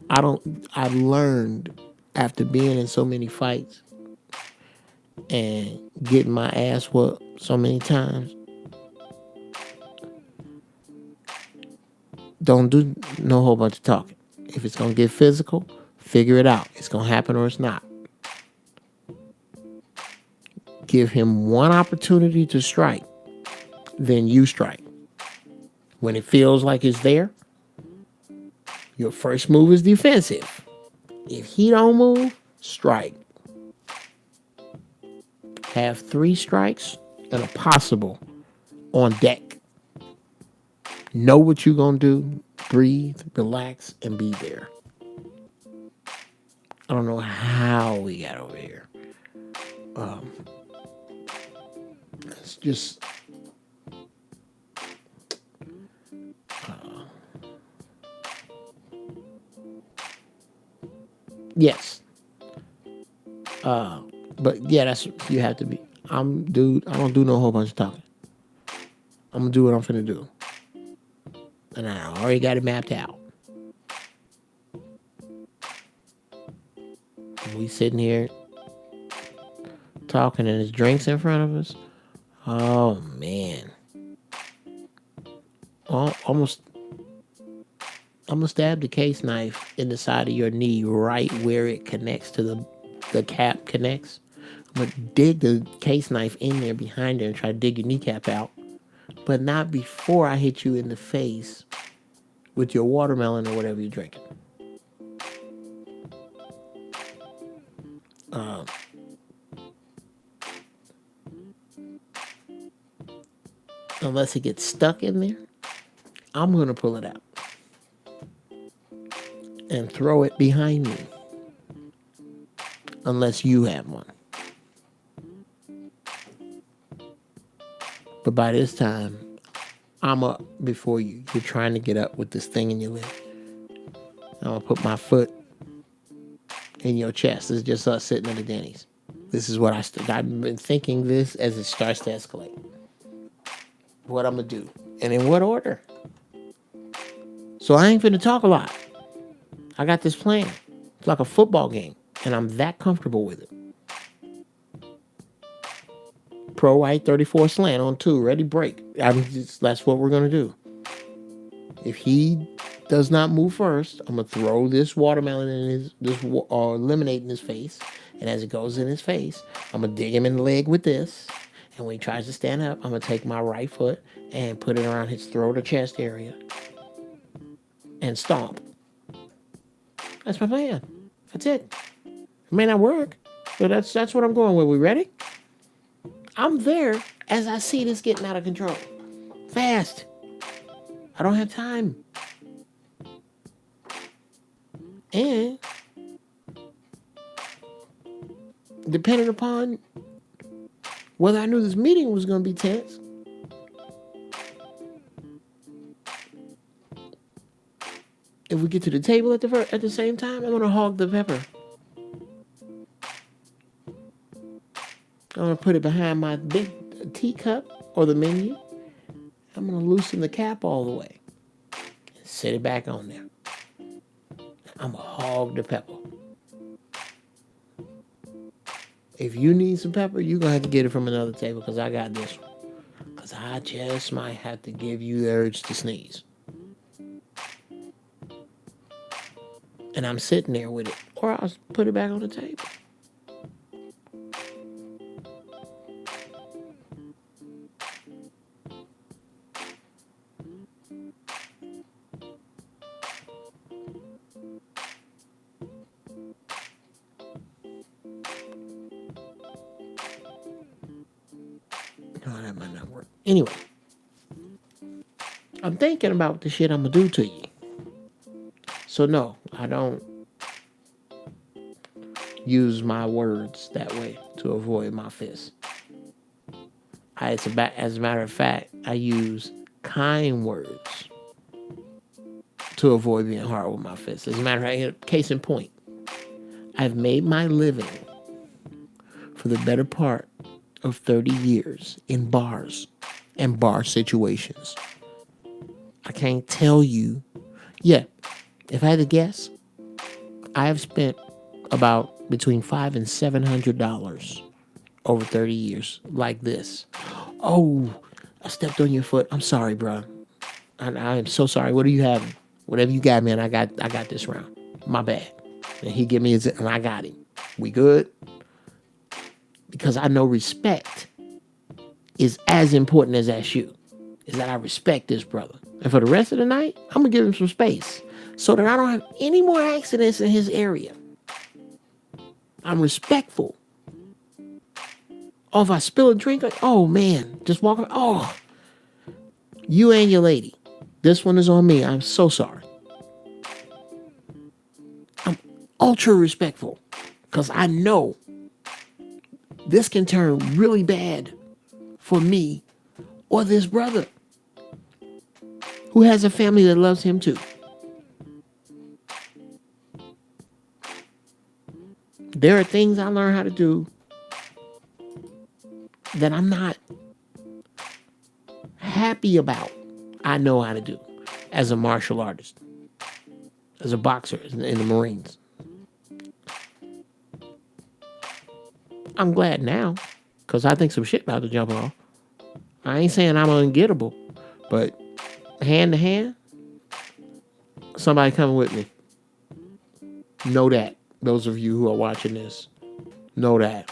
I've learned after being in so many fights and getting my ass whooped so many times, don't do no whole bunch of talking. If it's going to get physical, figure it out. It's going to happen or it's not. Give him one opportunity to strike, then you strike. When it feels like it's there, your first move is defensive. If he don't move, strike. Have 3 strikes and a possible on deck. Know what you're going to do. Breathe, relax, and be there. I don't know how we got over here. It's just... yes. But yeah, that's you have to be. I don't do no whole bunch of talking. I'm gonna do what I'm finna do. And I already got it mapped out. We sitting here talking and there's drinks in front of us. Oh man. Almost I'm gonna stab the case knife in the side of your knee right where it connects to the cap connects. I'm gonna dig the case knife in there behind there and try to dig your kneecap out. But not before I hit you in the face with your watermelon or whatever you're drinking. Unless it gets stuck in there, I'm gonna pull it out and throw it behind me. Unless you have one. But by this time, I'm up before you. You're trying to get up with this thing in your leg. I'm gonna put my foot in your chest. It's just us sitting at the Denny's. This is what I've been thinking this as it starts to escalate. What I'm gonna do. And in what order. So I ain't finna talk a lot. I got this plan. It's like a football game. And I'm that comfortable with it. Pro white 34 slant on 2. Ready, break. That's what we're gonna do. If he does not move first, I'm gonna throw this watermelon in lemonade in his face. And as it goes in his face, I'm gonna dig him in the leg with this. And when he tries to stand up, I'm gonna take my right foot and put it around his throat or chest area and stomp. That's my plan. That's it. It may not work, but that's what I'm going with. We ready? I'm there as I see this getting out of control. Fast. I don't have time. And depending upon whether I knew this meeting was going to be tense, if we get to the table at the same time, I'm going to hog the pepper. I'm going to put it behind my big teacup or the menu. I'm going to loosen the cap all the way. And set it back on there. I'm going to hog the pepper. If you need some pepper, you're going to have to get it from another table because I got this one. Because I just might have to give you the urge to sneeze. And I'm sitting there with it. Or I'll put it back on the table. No, that might not work. Anyway, I'm thinking about the shit I'm going to do to you. So no, I don't use my words that way to avoid my fists. As a matter of fact, I use kind words to avoid being hard with my fists. As a matter of fact, case in point, I've made my living for the better part of 30 years in bars and bar situations. I can't tell you. Yeah, If I had to guess, I have spent about between $500 and $700 over 30 years like this. Oh, I stepped on your foot. I'm sorry, bro. I am so sorry. What are you having? Whatever you got, man. I got this round. My bad. And he give me his, and I got him. We good? Because I know respect is as important as that shoe. Is that I respect this brother. And for the rest of the night, I'm gonna give him some space so that I don't have any more accidents in his area. I'm respectful. Oh, if I spill a drink, oh man, just walk around. Oh, you and your lady. This one is on me. I'm so sorry. I'm ultra respectful because I know this can turn really bad for me or this brother who has a family that loves him too. There are things I learned how to do that I'm not happy about. I know how to do as a martial artist, as a boxer in the Marines. I'm glad now because I think some shit about to jump off. I ain't saying I'm ungettable, but hand to hand, somebody coming with me. Know that. Those of you who are watching this, know that.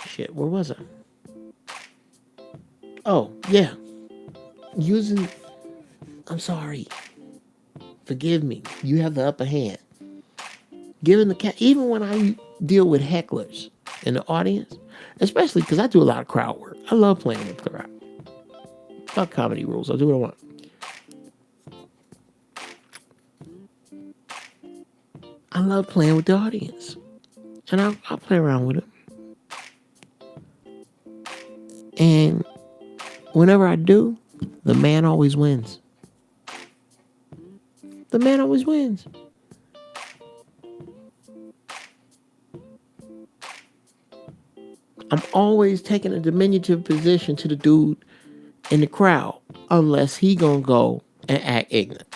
Shit, where was I? Oh, yeah. I'm sorry. Forgive me. You have the upper hand. Giving the cat, even when I deal with hecklers in the audience, especially because I do a lot of crowd work. I love playing with the crowd. Fuck comedy rules. I'll do what I want. I love playing with the audience. And I'll play around with them. And whenever I do, the man always wins. The man always wins. I'm always taking a diminutive position to the dude in the crowd unless he gonna go and act ignorant.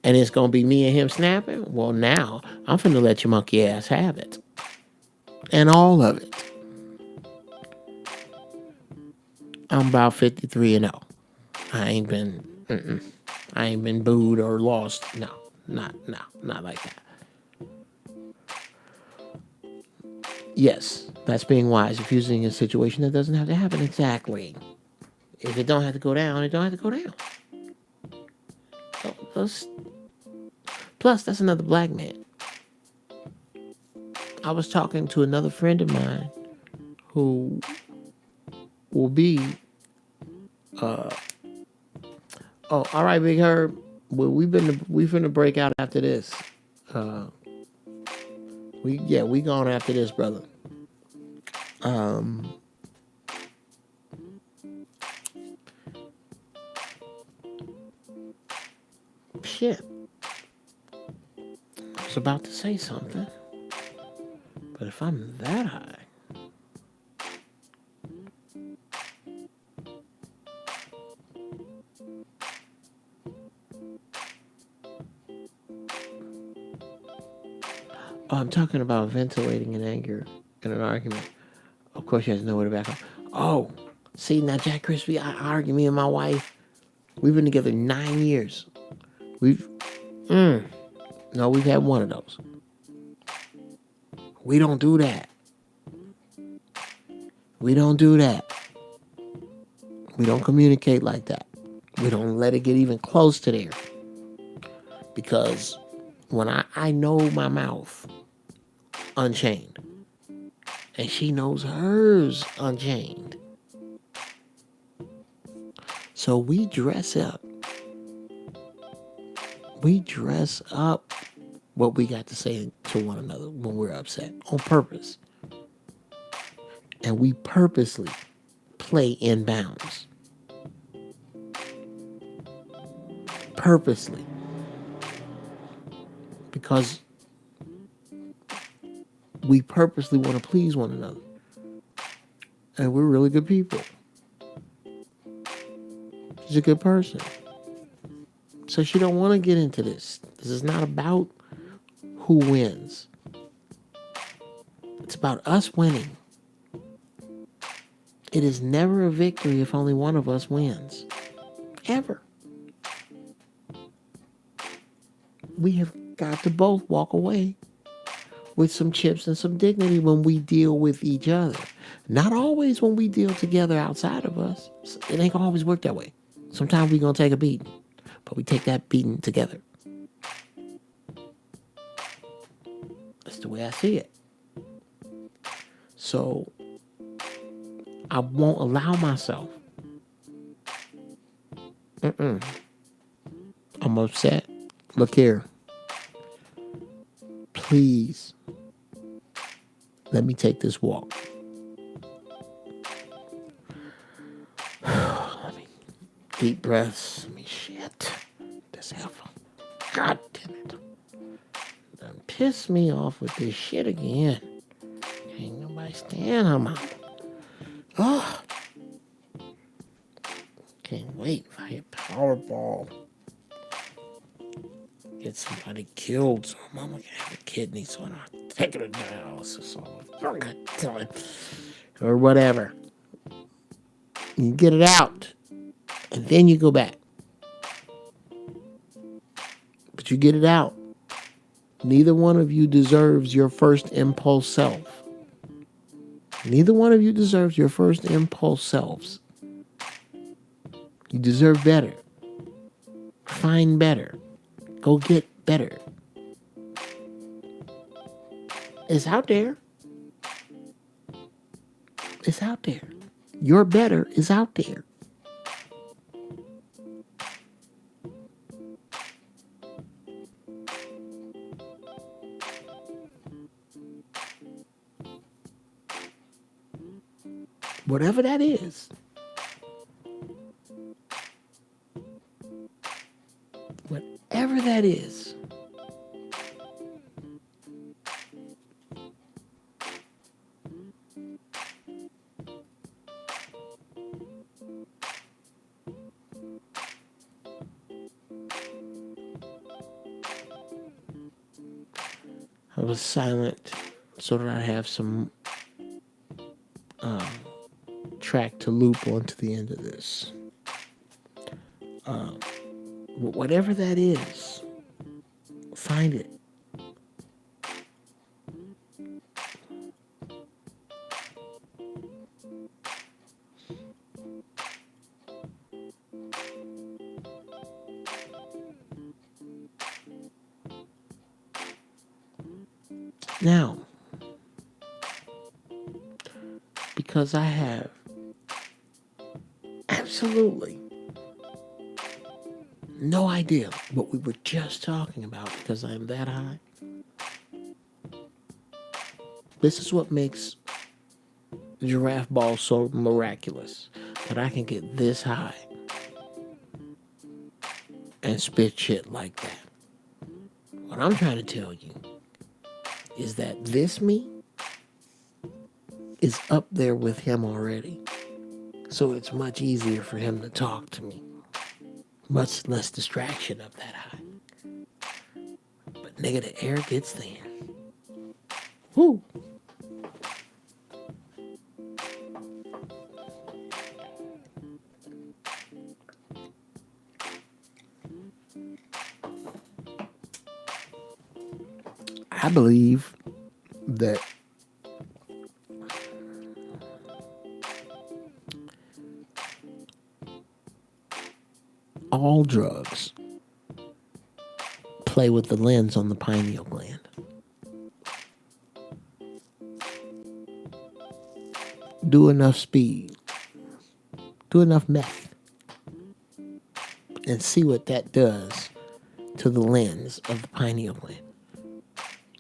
And it's gonna be me and him snapping. Well, now I'm finna let your monkey ass have it. And all of it. I'm about 53-0. I ain't been booed or lost. No, not like that. Yes, that's being wise. If using a situation that doesn't have to happen. Exactly. If it don't have to go down, it don't have to go down. Plus, that's another black man. I was talking to another friend of mine who will be all right, Big Herb. Well, we finna break out after this. We going after this, brother. Shit. I was about to say something. But if I'm that high. Oh, I'm talking about ventilating in anger in an argument. Of course, you have to know where to back up. Oh, see, now, Jack Crispy, I argue, me and my wife. We've been together 9 years. We've had one of those. We don't do that. We don't do that. We don't communicate like that. We don't let it get even close to there. Because when I know my mouth unchained, and she knows hers unchained. So we dress up. We dress up what we got to say to one another when we're upset on purpose. And we purposely play in bounds. Purposely. Because we purposely want to please one another. And we're really good people. She's a good person. So she don't want to get into this. This is not about who wins. It's about us winning. It is never a victory if only one of us wins. Ever. We have got to both walk away with some chips and some dignity when we deal with each other. Not always when we deal together outside of us. It ain't gonna always work that way. Sometimes we're gonna take a beating, but we take that beating together. That's the way I see it. So I won't allow myself. I'm upset. Look here. Please, let me take this walk. Deep breaths. I mean, shit. This heifer. God damn it. Done pissed me off with this shit again. Ain't nobody stand on my... Oh. Can't wait if I hit Powerball. Get somebody killed so mama can have a kidney so I'm not taking it to dialysis or whatever. You get it out. And then you go back. But you get it out. Neither one of you deserves your first impulse self. Neither one of you deserves your first impulse selves. You deserve better. Find better. Go get better. It's out there. It's out there. Your better is out there. Whatever that is. Whatever that is. I was silent so that I have some track to loop onto the end of this. Whatever that is, find it. Now, because I have absolutely no idea what we were just talking about because I'm that high. This is what makes Giraffe Balls so miraculous, that I can get this high and spit shit like that. What I'm trying to tell you is that this me is up there with him already. So it's much easier for him to talk to me. Much less distraction up that high. But nigga, the air gets thin. Woo! I believe that all drugs play with the lens on the pineal gland. Do enough speed. Do enough meth. And see what that does to the lens of the pineal gland.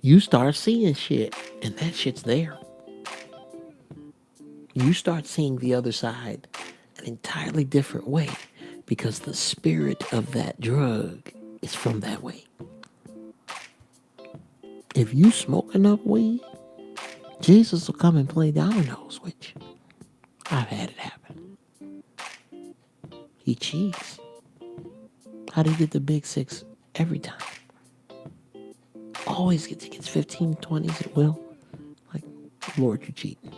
You start seeing shit, and that shit's there. You start seeing the other side an entirely different way because the spirit of that drug is from that way. If you smoke enough weed, Jesus will come and play dominoes with you. I've had it happen. He cheats. How do you get the big six every time? Always gets 15, 20s at will. Like, Lord, you're cheating.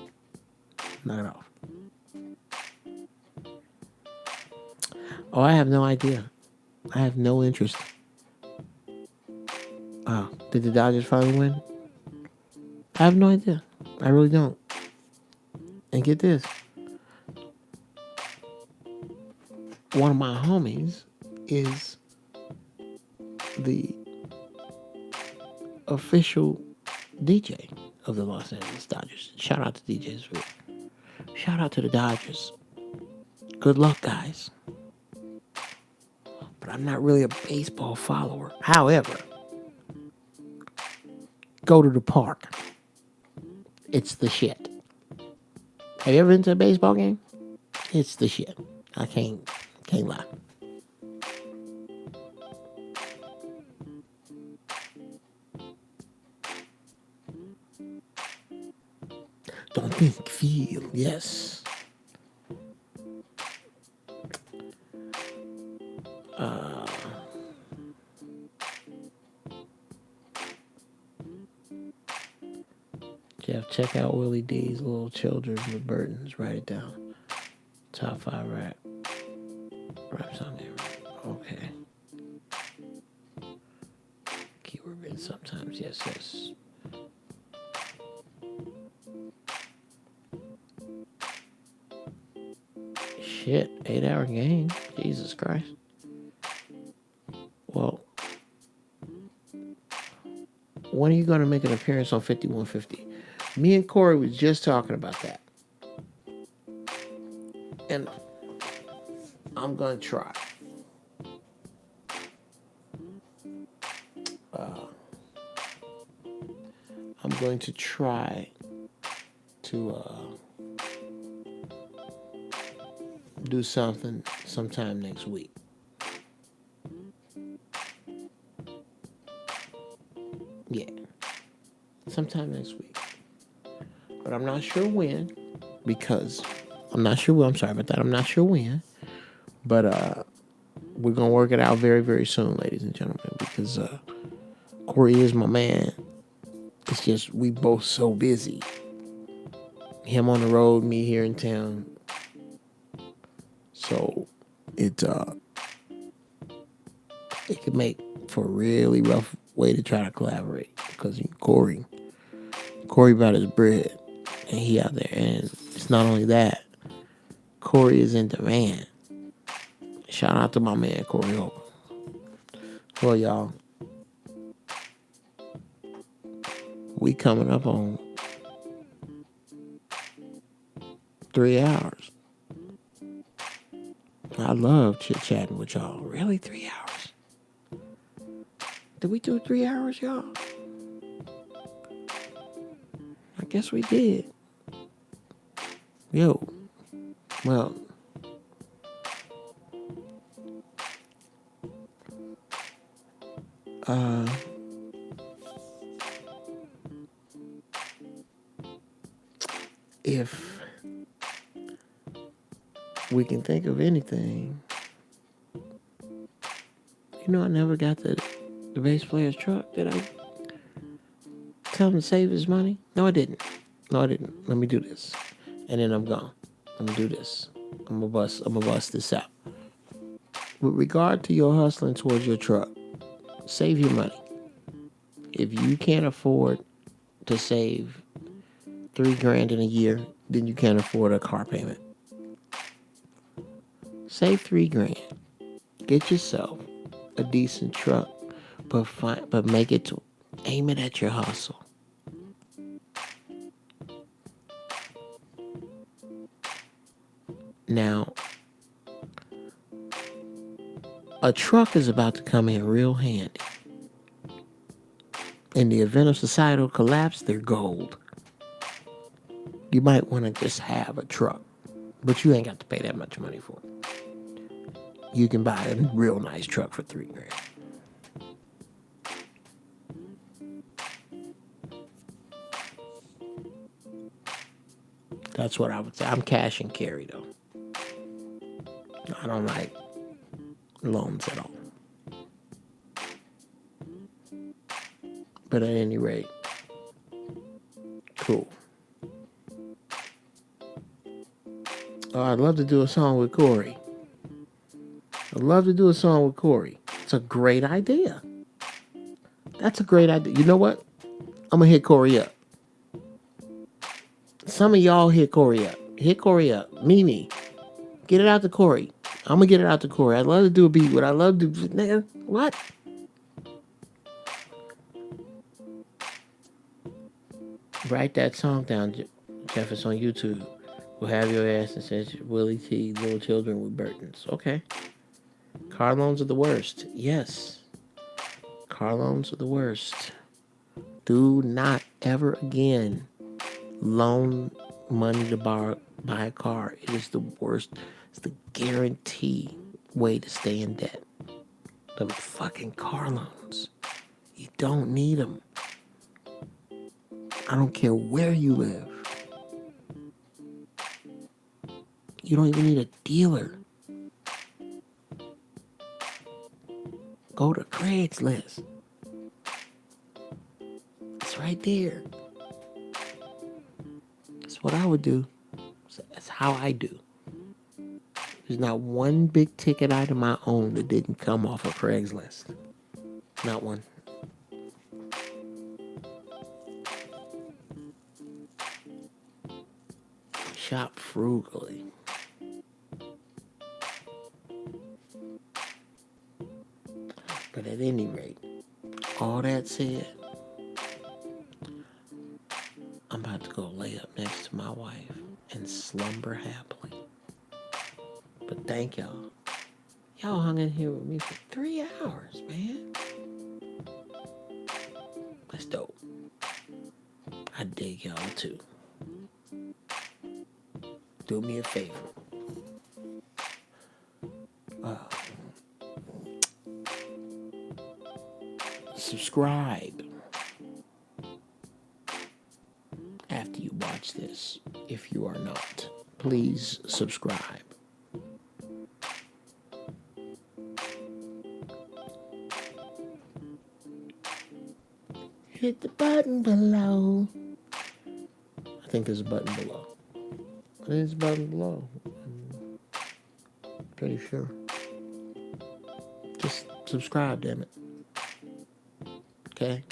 Knock it off. Oh, I have no idea. I have no interest. Oh, did the Dodgers finally win? I have no idea. I really don't. And get this. One of my homies is the official DJ of the Los Angeles Dodgers. Shout out to DJs. Shout out to the Dodgers. Good luck, guys. But I'm not really a baseball follower. However, go to the park. It's the shit. Have you ever been to a baseball game? It's the shit. I can't lie. Don't think, feel. Yes. Geoff, check out Willie D's Little Children with Burtons. Write it down. Top 5 rap song there. Okay. Keyword written sometimes. Yes. Shit, 8-hour game. Jesus Christ. Well, when are you going to make an appearance on 5150? Me and Corey was just talking about that. And I'm going to try. I'm going to try to do something sometime next week. Yeah. Sometime next week. But I'm not sure when, because I'm not sure when. I'm sorry about that. I'm not sure when. But we're going to work it out very, very soon, ladies and gentlemen, because Corey is my man. It's just we both so busy. Him on the road, me here in town. So it could make for a really rough way to try to collaborate, because Corey brought his bread and he out there, and it's not only that, Corey is in demand. Shout out to my man Corey Hope. Well, y'all, we coming up on 3 hours. I love chit-chatting with y'all. Really, 3 hours? Did we do 3 hours, y'all? I guess we did. Yo. Well. If we can think of anything, I never got the bass player's truck. Did I tell him to save his money? No, I didn't. Let me do this, and then I'm gone. I'm gonna do this. I'm gonna bust this out. With regard to your hustling towards your truck, save your money. If you can't afford to save $3,000 in a year, then you can't afford a car payment. Save $3,000. Get yourself a decent truck, but make it to aim it at your hustle. Now, a truck is about to come in real handy. In the event of societal collapse, they're gold. You might want to just have a truck, but you ain't got to pay that much money for it. You can buy a real nice truck for $3,000. That's what I would say. I'm cash and carry, though. I don't like loans at all. But at any rate, cool. Oh, I'd love to do a song with Corey. I'd love to do a song with Corey. It's a great idea. That's a great idea. You know what? I'm going to hit Corey up. Some of y'all hit Corey up. Hit Corey up. Mimi, get it out to Corey. I'm going to get it out to Corey. I'd love to do a beat. What I love to do, nigga, what? Write that song down, Geoff. It's on YouTube. We'll have your ass and says Willie T, little children with Burtons. Okay. Car loans are the worst. Yes. Car loans are the worst. Do not ever again loan money to buy a car. It is the worst. It's the guarantee way to stay in debt. Them fucking car loans. You don't need them. I don't care where you live. You don't even need a dealer. Go to Craigslist. It's right there. That's what I would do. That's how I do. There's not one big ticket item I own that didn't come off of Craigslist. Not one. Shop frugally. But at any rate, all that said, I'm about to go lay up next to my wife and slumber happily. But thank y'all. Y'all hung in here with me for 3 hours, man. That's dope. I dig y'all too. Do me a favor. Subscribe after you watch this. If you are not, please subscribe. Hit the button below. I think there's a button below. There's a button below. I'm pretty sure. Just subscribe, damn it. Okay?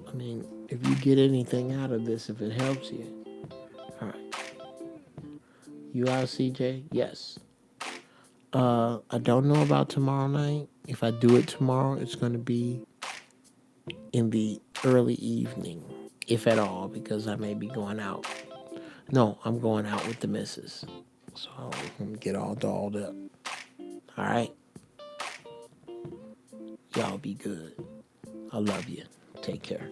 I mean, if you get anything out of this, if it helps you. Alright. You out, CJ? Yes. I don't know about tomorrow night. If I do it tomorrow, it's going to be in the early evening, if at all, because I may be going out. No, I'm going out with the missus. So I'm going to get all dolled up. All right? Y'all be good. I love you. Take care.